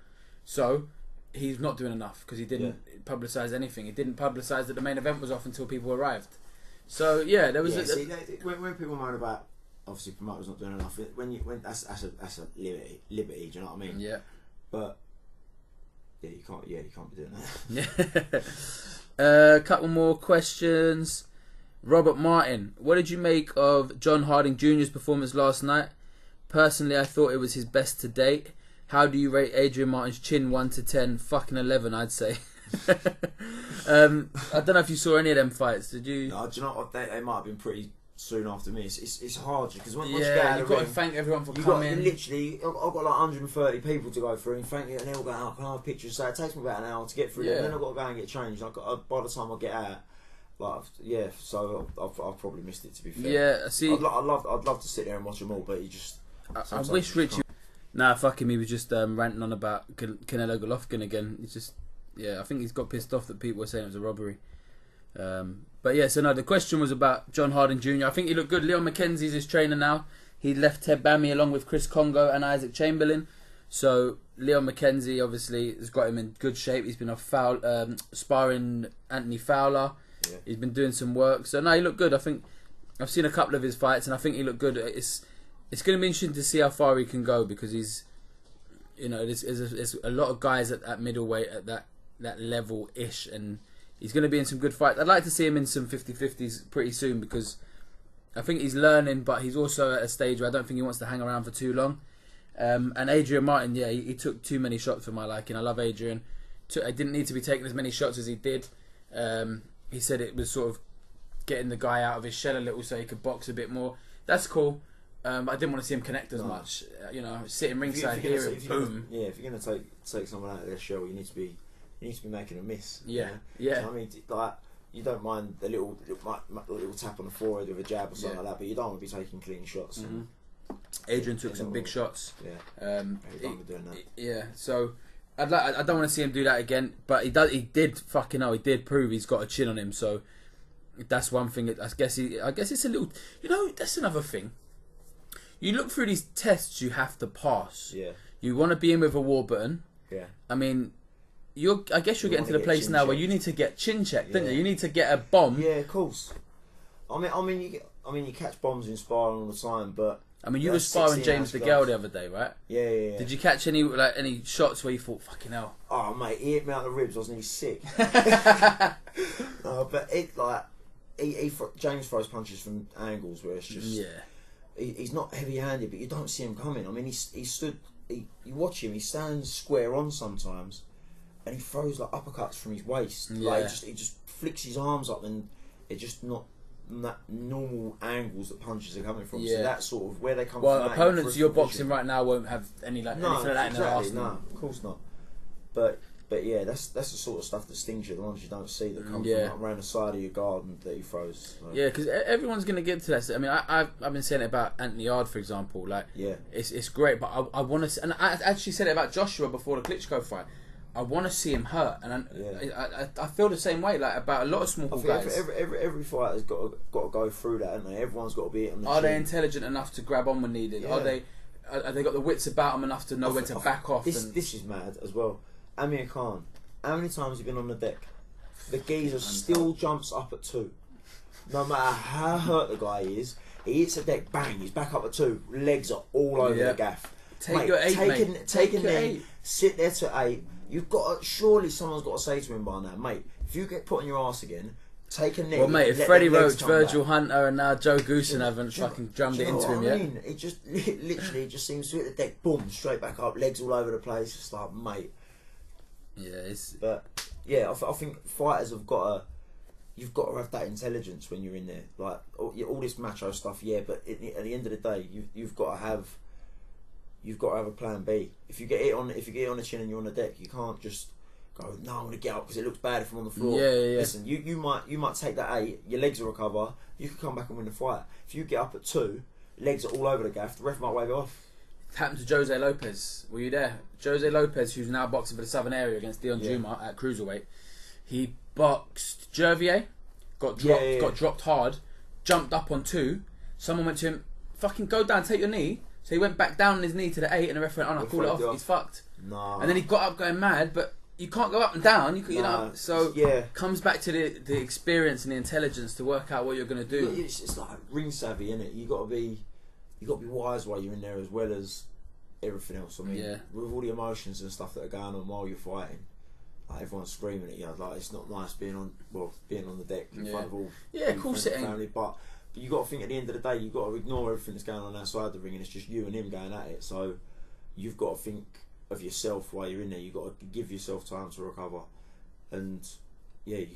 Speaker 1: So he's not doing enough because he didn't publicise anything. He didn't publicise that the main event was off until people arrived. So there was.
Speaker 2: When people moan about obviously promoters not doing enough. When that's a liberty. Do you know what I mean?
Speaker 1: Yeah.
Speaker 2: But you can't be doing that.
Speaker 1: Yeah. Couple more questions. Robert Martin, what did you make of John Harding Jr.'s performance last night? Personally, I thought it was his best to date. How do you rate Adrian Martin's chin 1 to 10? Fucking 11, I'd say. I don't know if you saw any of them fights. Did you?
Speaker 2: No, do you know what? They might have been pretty soon after me. It's hard because once you
Speaker 1: Yeah,
Speaker 2: get out
Speaker 1: you've
Speaker 2: of the
Speaker 1: got to
Speaker 2: ring,
Speaker 1: thank everyone for coming.
Speaker 2: Literally, I've got like 130 people to go through, and thank you, and they're all going, can I have pictures? So it takes me about an hour to get through them, and then I've got to go and get changed. By the time I get out, so I've probably missed it, to be fair.
Speaker 1: Yeah, see,
Speaker 2: I'd love to sit there and watch them all, but you just...
Speaker 1: I wish Richie... Nah, fuck him, he was just ranting on about Canelo Golovkin again. He's just... Yeah, I think he's got pissed off that people were saying it was a robbery. But yeah, so no, the question was about John Harding Jr. I think he looked good. Leon McKenzie's his trainer now. He left Ted Bammy along with Chris Congo and Isaac Chamberlain. So Leon McKenzie obviously has got him in good shape. He's been sparring Anthony Fowler. Yeah. He's been doing some work. So no, he looked good. I think I've seen a couple of his fights and I think he looked good. It's going to be interesting to see how far he can go because he's, you know, there's a lot of guys at middleweight at that level-ish, and he's going to be in some good fights. I'd like to see him in some 50-50s pretty soon because I think he's learning, but he's also at a stage where I don't think he wants to hang around for too long. And Adrian Martin, yeah, he took too many shots for my liking. I love Adrian. I didn't need to be taking as many shots as he did. He said it was sort of getting the guy out of his shell a little so he could box a bit more. That's cool. I didn't want to see him connect as much. You know, sitting ringside here and boom.
Speaker 2: If you're going to take someone out of their shell, you need to be making a miss.
Speaker 1: Yeah,
Speaker 2: you know? So, I mean, like, you don't mind the little tap on the forehead with a jab or something like that, but you don't want to be taking clean shots.
Speaker 1: Mm-hmm. Adrian took some big shots.
Speaker 2: Yeah, doing that.
Speaker 1: Yeah, so I don't want to see him do that again. But he did prove he's got a chin on him. So that's one thing. I guess it's a little. You know, that's another thing. You look through these tests you have to pass.
Speaker 2: Yeah.
Speaker 1: You want to be in with a Warburton.
Speaker 2: Yeah.
Speaker 1: I mean, I guess you're getting to the place now where you need to get chin checked, don't you? You need to get a bomb.
Speaker 2: Yeah, of course. I mean, you catch bombs in sparring all the time, but
Speaker 1: I mean, you were sparring James DeGale the other day, right?
Speaker 2: Yeah.
Speaker 1: Did you catch any shots where you thought, fucking hell?
Speaker 2: Oh, mate, he hit me out the ribs. I was nearly sick. No, but James throws punches from angles where it's just he's not heavy-handed, but you don't see him coming. I mean, you watch him. He stands square on sometimes, and he throws like uppercuts from his waist.
Speaker 1: Yeah.
Speaker 2: Like he just flicks his arms up, and it's just not that normal angles that punches are coming from. Yeah. So that's sort of where they come from.
Speaker 1: Well, opponents you're boxing right now won't have anything like that in their arsenal.
Speaker 2: No, of course not. But yeah, that's the sort of stuff that stings you, the ones you don't see that come from like, around the side of your garden that he throws. Like.
Speaker 1: Yeah, because everyone's going to get to that. I mean, I've been saying it about Anthony Yard, for example. Like, it's great, but I want to. And I actually said it about Joshua before the Klitschko fight. I want to see him hurt, and I feel the same way. Like about a lot of small guys.
Speaker 2: Every fighter's got to go through that, haven't they? Everyone's got to be on the
Speaker 1: Are they intelligent enough to grab on when needed? Yeah. Are they got the wits about them enough to know when to back off?
Speaker 2: This is mad as well. Amir Khan, how many times have you been on the deck? The geezer still jumps up at 2. No matter how hurt the guy is, he hits the deck, bang, he's back up at 2. Legs are all over the gaff.
Speaker 1: Take your 8, mate.
Speaker 2: Take your 8. Sit there to 8. You've got to, surely someone's got to say to him by now, mate, if you get put on your arse again, take a knee.
Speaker 1: Well, mate, if Freddie Roach, Virgil Hunter, and now Joe Goosen haven't fucking drummed it into him yet.
Speaker 2: It just literally just seems to hit the deck, boom, straight back up, legs all over the place. It's like, mate.
Speaker 1: Yeah,
Speaker 2: but yeah, I think fighters have you've got to have that intelligence when you're in there. Like all this macho stuff, but at the end of the day, you've got to have a plan B. If you get it on the chin and you're on the deck, you can't just go, no, I'm gonna get up because it looks bad if I'm on the floor.
Speaker 1: Yeah.
Speaker 2: Listen, you might take that 8, your legs will recover, you could come back and win the fight. If you get up at 2, legs are all over the gaff, the ref might wave it off.
Speaker 1: Happened to Jose Lopez. Were you there? Jose Lopez, who's now boxing for the Southern Area against Dion Juma at cruiserweight. He boxed Jervier, got dropped hard, jumped up on 2. Someone went to him, fucking go down, take your knee. So he went back down on his knee to the 8, and the referee went, call it off. He's fucked.
Speaker 2: No.
Speaker 1: And then he got up going mad, but you can't go up and down. You know. So comes back to the experience and the intelligence to work out what you're going to do.
Speaker 2: It's like ring savvy, isn't it? You got to be. you got to be wise while you're in there as well as everything else. I mean, with all the emotions and stuff that are going on while you're fighting, like everyone's screaming at you. Like, it's not nice being on the deck in front of all
Speaker 1: of course it ain't.
Speaker 2: Family, but you got to think at the end of the day, you've got to ignore everything that's going on outside the ring, and it's just you and him going at it. So you've got to think of yourself while you're in there. You've got to give yourself time to recover, and you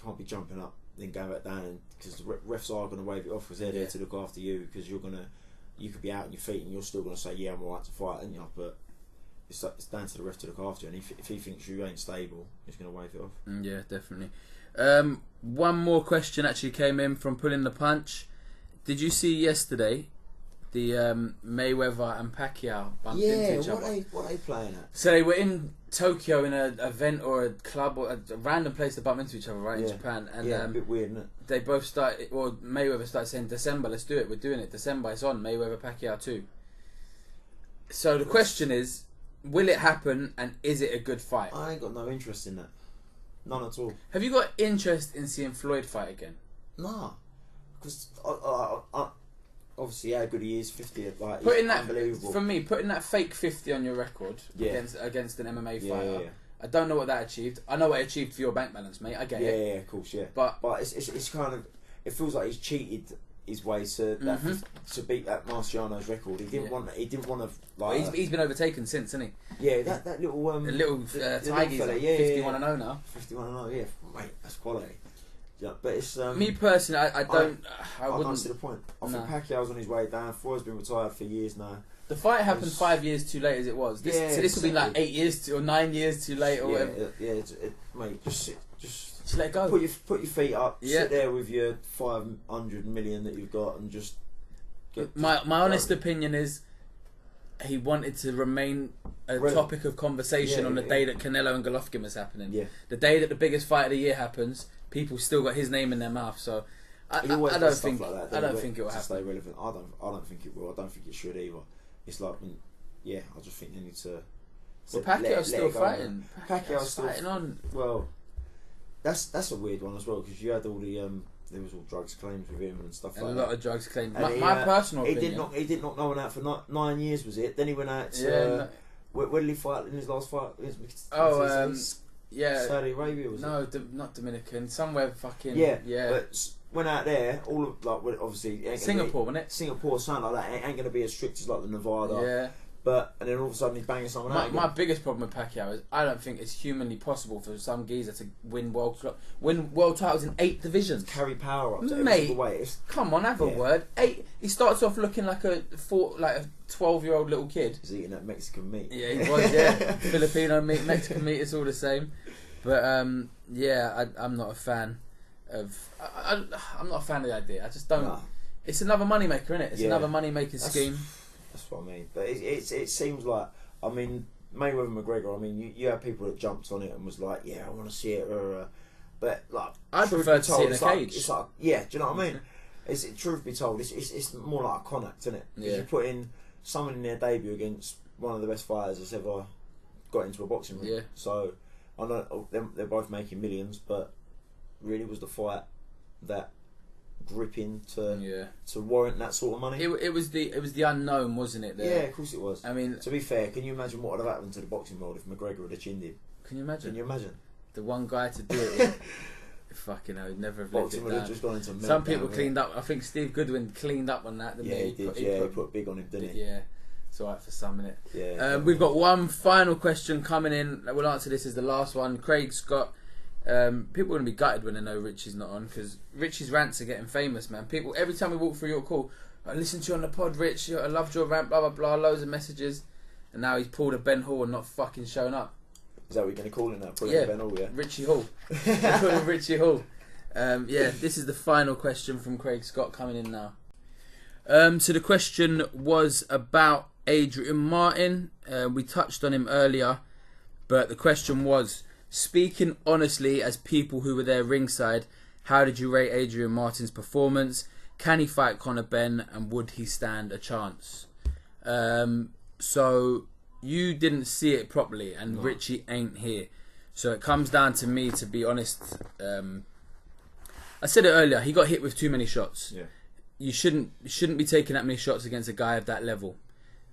Speaker 2: can't be jumping up then going back down, because the refs are going to wave it off because they're there to look after you, because you could be out on your feet and you're still going to say, yeah, I'm alright to fight, and but it's down to the ref to look after you, and if he thinks you ain't stable, he's going to wave it off. Yeah,
Speaker 1: definitely. One more question actually came in from Pulling the Punch. Did you see yesterday the Mayweather and Pacquiao bumped into each other?
Speaker 2: What are they playing at?
Speaker 1: So they were in Tokyo in an event or a club or a random place to bump into each other, right, in Japan. And
Speaker 2: a bit weird, isn't it?
Speaker 1: They both started, or Mayweather started saying, December, let's do it, we're doing it. December, it's on, Mayweather Pacquiao 2. So the question is, will it happen, and is it a good fight?
Speaker 2: I ain't got no interest in that. None at all.
Speaker 1: Have you got interest in seeing Floyd fight again?
Speaker 2: Nah. Because obviously how good he is, 50, like,
Speaker 1: he's
Speaker 2: unbelievable.
Speaker 1: For me, putting that fake 50 on your record against an MMA fighter, I don't know what that achieved. I know what it achieved for your bank balance, mate. I get it.
Speaker 2: Yeah, of course, yeah. But it's kind of, it feels like he's cheated his way to to beat that Marciano's record. He didn't want to like.
Speaker 1: Well, he's been overtaken since, hasn't he?
Speaker 2: Yeah, that little
Speaker 1: Tigers, 51-0 now.
Speaker 2: 51-0, yeah, mate, that's quality. Yeah, but it's
Speaker 1: me personally, I wouldn't
Speaker 2: see the point. I think Pacquiao's on his way down. Floyd's been retired for years now.
Speaker 1: The fight happened 5 years too late as it was. This will be like 8 years or 9 years too late or whatever.
Speaker 2: Mate, just
Speaker 1: let it go.
Speaker 2: Put your feet up. Sit there with your 500 million that you've got, and just.
Speaker 1: My honest opinion is, he wanted to remain a topic of conversation on the day that Canelo and Golovkin was happening. Yeah. The day that the biggest fight of the year happens, people still got his name in their mouth. So I don't think it will happen.
Speaker 2: Stay relevant. I don't think it will. I don't think it should either. It's like, I just think they need to.
Speaker 1: Well, Pacquiao's still fighting.
Speaker 2: Pacquiao's still
Speaker 1: fighting on.
Speaker 2: Well, that's a weird one as well, because you had all the there was all drugs claims with him and stuff like that.
Speaker 1: A lot of drugs claims. My personal opinion.
Speaker 2: He did knock no one out for 9 years, was it? Then he went out to where did he fight in his last fight? Saudi Arabia, was it?
Speaker 1: Not Dominican. Somewhere fucking
Speaker 2: But went out there, all of obviously
Speaker 1: Singapore, wasn't it?
Speaker 2: Singapore, something like that. It ain't going to be as strict as like the Nevada.
Speaker 1: Yeah.
Speaker 2: And then all of a sudden he's banging someone out.
Speaker 1: My biggest problem with Pacquiao is I don't think it's humanly possible for some geezer to win world titles in 8 divisions.
Speaker 2: Carry power up to every single way.
Speaker 1: Come on, have a word. 8. He starts off looking like a 12-year-old little kid.
Speaker 2: He's eating that Mexican meat.
Speaker 1: Yeah, he was. Yeah, Filipino meat, Mexican meat. It's all the same. But I'm not a fan of. I'm not a fan of the idea. I just don't. Nah. It's another moneymaker, isn't it? It's another money-making scheme.
Speaker 2: That's what I mean. But it seems like, I mean, Mayweather McGregor, I mean, you have people that jumped on it and was like, yeah, I want to see it. But like,
Speaker 1: I prefer to see it in a cage.
Speaker 2: It's like, yeah, do you know what I mean? Truth be told, it's more like a con act, isn't it? Because you put in someone in their debut against one of the best fighters that's ever got into a boxing ring. Yeah. So I know they're both making millions, but really was the fight that gripping to warrant that sort of money.
Speaker 1: It was the unknown, wasn't it?
Speaker 2: Yeah, of course it was.
Speaker 1: I mean,
Speaker 2: to be fair, can you imagine what would have happened to the boxing world if McGregor had chinned him?
Speaker 1: Can you imagine? The one guy to do it. Fucking hell, he'd never have lived it down.
Speaker 2: Just gone into meltdown.
Speaker 1: Some people cleaned up. I think Steve Goodwin cleaned up on that.
Speaker 2: He did. He put big on him, didn't he?
Speaker 1: Yeah. It's alright for some, innit?
Speaker 2: Yeah.
Speaker 1: We've got one final question coming in. We'll answer this as the last one. Craig Scott. People are going to be gutted when they know Richie's not on, because Richie's rants are getting famous, man. People, every time we walk through your call, I listened to you on the pod, Rich, I loved your rant, blah, blah, blah, loads of messages. And now he's pulled a Ben Hall and not fucking shown up.
Speaker 2: Is that what you're going to call him now? Ben Hall, yeah?
Speaker 1: Richie Hall. We're calling Richie Hall. This is the final question from Craig Scott coming in now. So the question was about Adrian Martin. We touched on him earlier, but the question was, speaking honestly as people who were there ringside, how did you rate Adrian Martin's performance? Can he fight Conor Benn, and would he stand a chance? So you didn't see it properly, and no. Richie ain't here. So it comes down to me, to be honest. I said it earlier, he got hit with too many shots.
Speaker 2: Yeah.
Speaker 1: you shouldn't be taking that many shots against a guy of that level.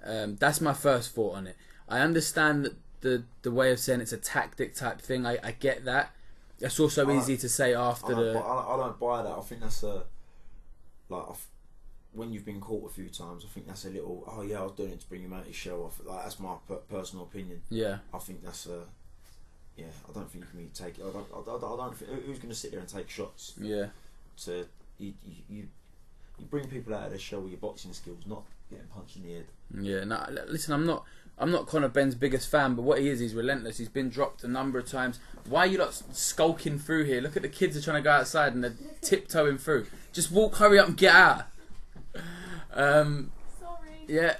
Speaker 1: That's my first thought on it. I understand that the way of saying it's a tactic type thing. I get that. It's also easy to say after
Speaker 2: I don't buy that. I think that's when you've been caught a few times, I think that's a little. Oh yeah, I was doing it to bring him out of his shell. Like, that's my personal opinion.
Speaker 1: Yeah.
Speaker 2: I think that's yeah. I don't think you can really take it. I don't think who's going to sit there and take shots.
Speaker 1: Yeah.
Speaker 2: To you bring people out of their shell with your boxing skills, not getting punched in the head.
Speaker 1: Yeah. No, listen, I'm not Conor Benn's biggest fan, but what he is, he's relentless. He's been dropped a number of times. Why are you not skulking through here? Look at the kids are trying to go outside and they're tiptoeing through. Just walk, hurry up and get out.
Speaker 4: Sorry.
Speaker 1: Yeah.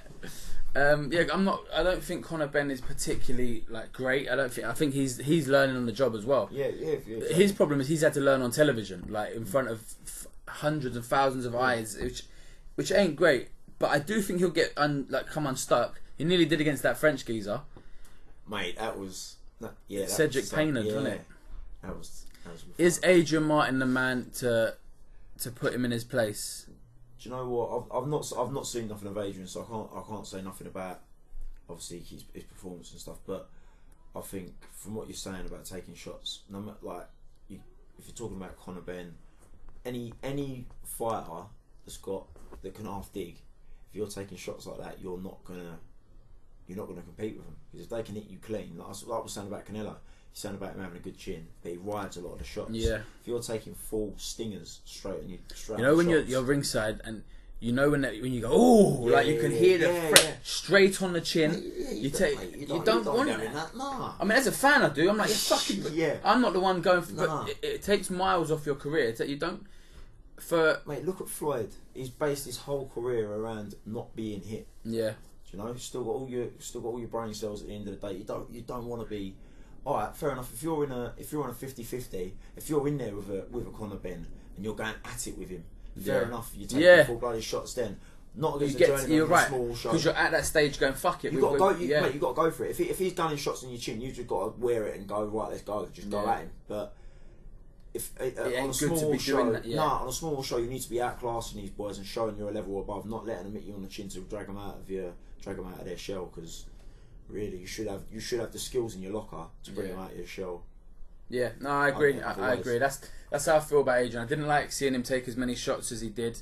Speaker 1: Yeah, I don't think Conor Benn is particularly great. I think he's learning on the job as well.
Speaker 2: Yeah. Exactly.
Speaker 1: His problem is he's had to learn on television, in front of hundreds of thousands of eyes, which ain't great. But I do think he'll get come unstuck. He nearly did against that French geezer.
Speaker 2: Mate, that was
Speaker 1: Cedric Payne, wasn't it?
Speaker 2: That was
Speaker 1: Is Adrian Martin the man to put him in his place?
Speaker 2: Do you know what? I've not seen nothing of Adrian, so I can't say nothing about obviously his performance and stuff. But I think from what you're saying about taking shots, if you're talking about Conor Benn, any fighter that can half dig, if you're taking shots like that, you're not gonna compete with them, because if they can hit you clean, like I was saying about Canelo. He's saying about him having a good chin, but he rides a lot of the shots.
Speaker 1: Yeah.
Speaker 2: If you're taking full stingers straight on you,
Speaker 1: when you're ringside and you know when you go, you can hear the straight on the chin. You don't want that.
Speaker 2: Nah.
Speaker 1: I mean, as a fan, I do. I'm like, fucking.
Speaker 2: Yeah.
Speaker 1: I'm not the one going for. But it takes miles off your career. You don't.
Speaker 2: Mate, look at Floyd. He's based his whole career around not being hit.
Speaker 1: Yeah.
Speaker 2: Do you know? Still got all your brain cells at the end of the day. You don't want to be. Alright, fair enough. If you're on a 50-50, if you're in there with a Conor Benn and you're going at it with him, fair enough. You take full bloody shots then. Not against
Speaker 1: you're right,
Speaker 2: small show.
Speaker 1: because you're at that stage going, fuck it.
Speaker 2: You've got to go. Mate, you've got to go for it. If he's gunning shots on your chin, you've just got to wear it and go, right, let's go. Just go at him. But if on a small show, on a small show, you need to be outclassing these boys and showing you're a level above, not letting them hit you on the chin to drag them out of their shell. Because really, you should have the skills in your locker to bring them out of your shell. Yeah, no, I agree. I agree. That's how I feel about Adrian. I didn't like seeing him take as many shots as he did.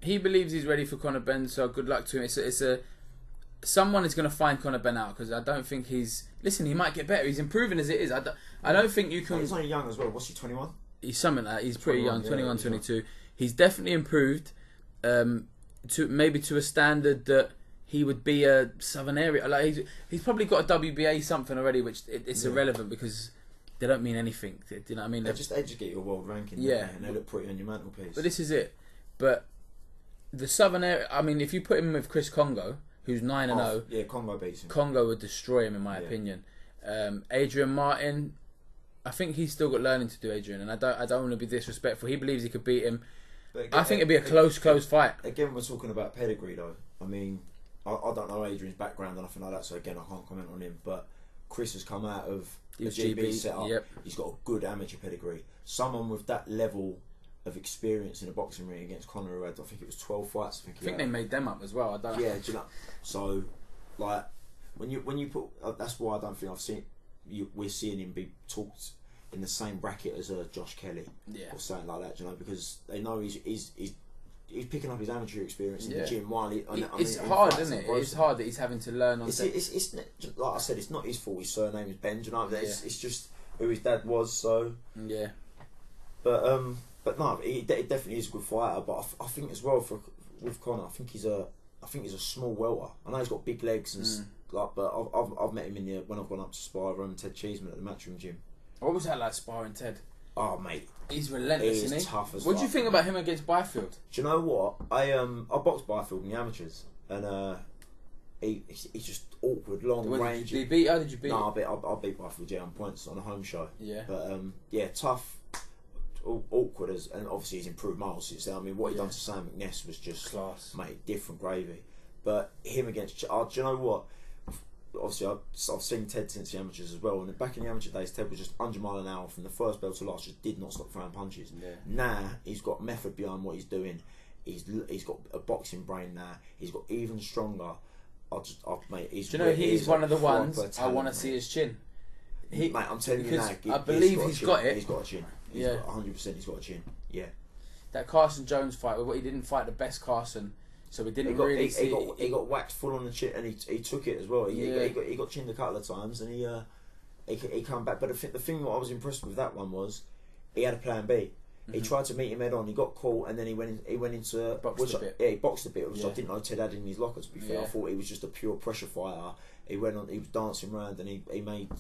Speaker 2: He believes he's ready for Conor Benn, so good luck to him. Someone is going to find Conor Benn out, because I don't think he's. Listen, he might get better. He's improving as it is. I don't think you can. He's only young as well. What's he, 21?
Speaker 1: He's something like that. He's pretty young, 21, 22. He's definitely improved. To a standard that he would be a Southern area. He's probably got a WBA something already, which it's irrelevant because they don't mean anything. Do you know what I mean?
Speaker 2: They just get your world ranking.
Speaker 1: Yeah,
Speaker 2: and they look pretty on your mantelpiece.
Speaker 1: But this is it. But the Southern area. I mean, if you put him with Chris Congo, who's 9-0,
Speaker 2: yeah, Congo beats him.
Speaker 1: Congo would destroy him, in my opinion. Adrian Martin, I think he's still got learning to do, Adrian, and I don't want to be disrespectful. He believes he could beat him. Again, I think it'd be a close fight.
Speaker 2: Again, we're talking about pedigree, though. I mean, I don't know Adrian's background or nothing like that, so again, I can't comment on him. But Chris has come out of a GB setup. Yep. He's got a good amateur pedigree. Someone with that level of experience in a boxing ring against Conor, who had, I think it was 12 fights. I think
Speaker 1: they made them up as well. I don't.
Speaker 2: Yeah, do you know? So, when you put, that's why I don't think we're seeing him be talked in the same bracket as Josh Kelly, or something like that. Do you know, because they know he's picking up his amateur experience in the gym while
Speaker 1: it's hard, isn't it? It's hard that he's having to learn on.
Speaker 2: It's like I said, it's not his fault. His surname is Ben. Do you know? It's just who his dad was. So
Speaker 1: yeah.
Speaker 2: But no, he definitely is a good fighter. But I think as well with Conor, I think he's a small welter. I know he's got big legs and but I've met him when I've gone up to spar with Ted Cheeseman at the Matchroom gym.
Speaker 1: What was that like, sparring Ted?
Speaker 2: Oh mate,
Speaker 1: he's relentless, isn't he?
Speaker 2: Tough as
Speaker 1: what do you think about him against Byfield?
Speaker 2: Do you know what? I boxed Byfield in the amateurs, and he's just awkward, long range.
Speaker 1: Did you beat her? Did you beat?
Speaker 2: No, I beat Byfield on points on a home show.
Speaker 1: Yeah,
Speaker 2: but tough, awkward and obviously he's improved miles since then. I mean, what he done to Sam McNess was just
Speaker 1: class,
Speaker 2: mate, different gravy. But him against, do you know what? Obviously, I've seen Ted since the amateurs as well, and back in the amateur days, Ted was just 100 mile an hour from the first bell to last, just did not stop throwing punches.
Speaker 1: Yeah.
Speaker 2: Now he's got method behind what he's doing. he's got a boxing brain now. He's got even stronger. Mate,
Speaker 1: do you know he's one of the ones I want to see his chin.
Speaker 2: Mate, I'm telling you now,
Speaker 1: I believe he's got it.
Speaker 2: He's got a chin. He's got 100%. He's got a chin. Yeah.
Speaker 1: That Carson Jones fight, he didn't fight the best Carson, so we didn't really see.
Speaker 2: He got whacked full on the chin, and he took it as well. He got chinned a couple of times, and he come back. But the thing that I was impressed with that one was he had a plan B. He tried to meet him head on. He got caught, and then he went into
Speaker 1: boxed a bit.
Speaker 2: Yeah, he boxed a bit, which I didn't know Ted had in his locker. To be fair, I thought he was just a pure pressure fighter. He went on. He was dancing around, and he made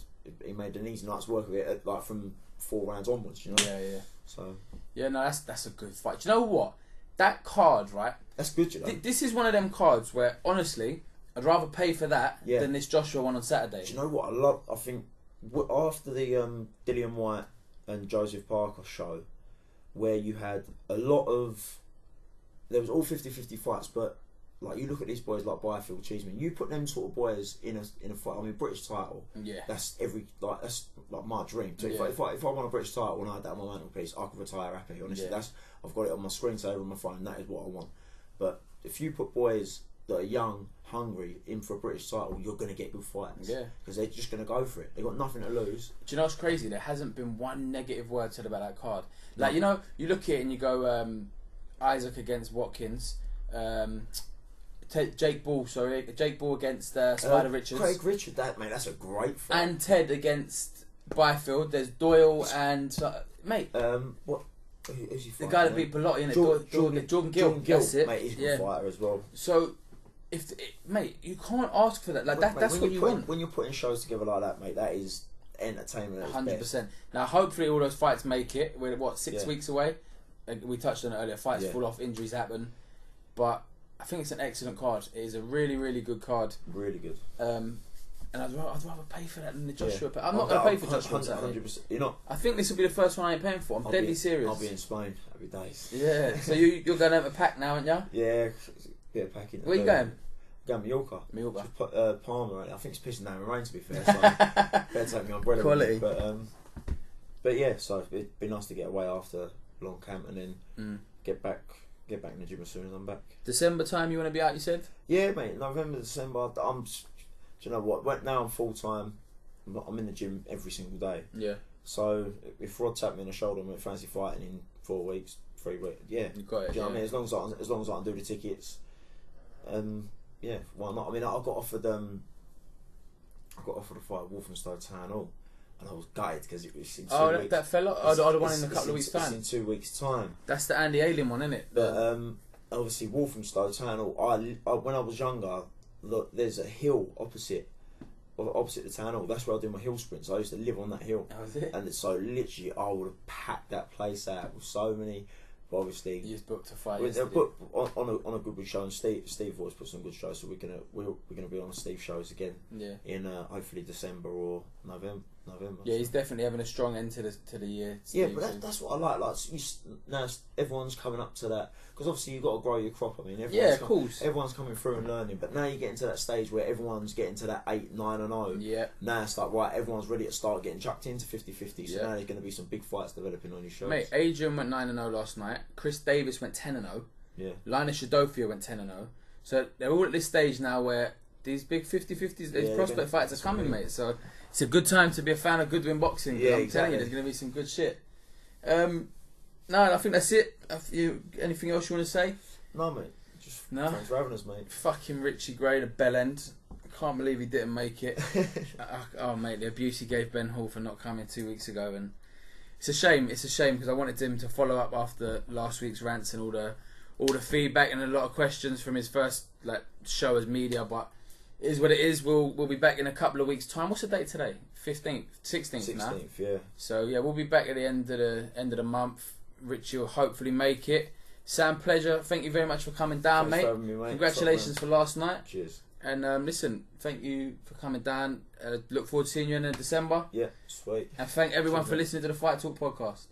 Speaker 2: an easy night's work of it, like from 4 rounds onwards. You know.
Speaker 1: Yeah.
Speaker 2: So.
Speaker 1: Yeah, no, that's a good fight. Do you know what? That card, right?
Speaker 2: That's good, you know.
Speaker 1: This is one of them cards where honestly, I'd rather pay for that than this Joshua one on Saturday.
Speaker 2: Do you know what I think after the Dillian White and Joseph Parker show, where you had a lot of, there was all 50-50 fights, but like you look at these boys like Byfield, Cheeseman, you put them sort of boys in a fight. I mean, British title. Yeah. That's like my dream. So if I won a British title and I had that on my mantelpiece, I could retire happy. Honestly, I've got it on my screensaver on my phone. And that is what I want. But if you put boys that are young, hungry in for a British title, you're going to get good fights. Yeah. Because they're just going to go for it. They've got nothing to lose. Do
Speaker 1: you know what's crazy? There hasn't been one negative word said about that card. Like, you know, you look at it and you go, Isaac against Watkins, Jake Ball against Spider Richards.
Speaker 2: Craig Richard, that's a great fight.
Speaker 1: And Ted against Byfield. There's Doyle and mate.
Speaker 2: What? Who's he fighting?
Speaker 1: The guy that beat Bellotti, innit? Jordan Gill. That's it.
Speaker 2: Mate, he's a good fighter as well.
Speaker 1: So, mate, you can't ask for that. Like that's what you want.
Speaker 2: When you're putting shows together like that, mate, that is entertainment.
Speaker 1: 100%. Now, hopefully, all those fights make it. We're 6 weeks away. We touched on it earlier. Fights fall off, injuries happen, but I think it's an excellent card. It is a really, really good card.
Speaker 2: Really good.
Speaker 1: And I'd rather pay for that than the Joshua. I'm not going to pay for Joshua.
Speaker 2: 100%. You're not.
Speaker 1: I think this will be the first one I ain't paying for. I'm deadly serious.
Speaker 2: I'll be in Spain every day.
Speaker 1: Yeah. So you're going to have a pack now, aren't you?
Speaker 2: Yeah, a pack in.
Speaker 1: Where you going?
Speaker 2: Going to Mallorca.
Speaker 1: Mallorca.
Speaker 2: Palma. Right? I think it's pissing down with rain, to be fair. So better take my umbrella.
Speaker 1: Quality.
Speaker 2: But yeah, so it'd be nice to get away after a long camp and then get back in the gym as soon as I'm back.
Speaker 1: December time, you want to be out? You said.
Speaker 2: Yeah, mate. November, December. Do you know what? Now I'm full time. I'm in the gym every single day. Yeah. So if Rod tapped me on the shoulder and went fancy fighting in 4 weeks, 3 weeks, you
Speaker 1: got it.
Speaker 2: Do you know what I mean? As long as I can do the tickets, yeah, why not? I mean, I got offered a fight at Walthamstow Town Hall, and I was gutted because it was in 2 weeks.
Speaker 1: That fella. I'd have won in a couple of weeks' time.
Speaker 2: It's in 2 weeks' time.
Speaker 1: That's the Andy Alien one, isn't it?
Speaker 2: But obviously Walthamstow Town Hall. I when I was younger. Look, there's a hill opposite the town hall. That's where I do my hill sprints. I used to live on that hill.
Speaker 1: Oh, is it?
Speaker 2: And so literally, I would have packed that place out with so many. But obviously,
Speaker 1: you just booked a fight.
Speaker 2: But on a Goodwin show, and Steve always put some good shows. So we're gonna be on Steve shows again. Yeah. In hopefully December or November.
Speaker 1: Yeah, he's definitely having a strong end to the year.
Speaker 2: Steve, yeah, but that's what I like. Like now, everyone's coming up to that because obviously you've got to grow your crop. I mean, of
Speaker 1: course,
Speaker 2: everyone's coming through and learning. But now you're getting to that stage where everyone's getting to that 8, 9 and 0. Yeah. Now it's like right, everyone's ready to start getting chucked into 50-50. So now there's going to be some big fights developing on your shows.
Speaker 1: Mate, Adrian went 9 and 0 last night. Chris Davis went 10 and 0. Yeah. Linus Shadofia went 10 and 0. So they're all at this stage now where these big 50-50s, these prospect fights are coming, mate. So it's a good time to be a fan of Goodwin Boxing. Yeah, I'm telling you, there's going to be some good shit. No, I think that's it. Anything else you want to say?
Speaker 2: No, mate. Just thanks for having us, mate.
Speaker 1: Fucking Richie Gray, the bell end. I can't believe he didn't make it. Oh, mate, the abuse he gave Ben Hall for not coming 2 weeks ago, and it's a shame. It's a shame because I wanted him to follow up after last week's rants and all the feedback and a lot of questions from his first show as media, but. It is what it is. We'll be back in a couple of weeks' time. What's the date today? 15th, 16th now.
Speaker 2: 16th, yeah.
Speaker 1: So yeah, we'll be back at the end of the month. Richie will hopefully make it. Sam, pleasure. Thank you very much for coming down,
Speaker 2: Thanks for having me, mate.
Speaker 1: Congratulations for last night.
Speaker 2: Cheers.
Speaker 1: And listen, thank you for coming down. Look forward to seeing you in December.
Speaker 2: Yeah, sweet.
Speaker 1: And thank everyone for listening to the Fight Talk podcast.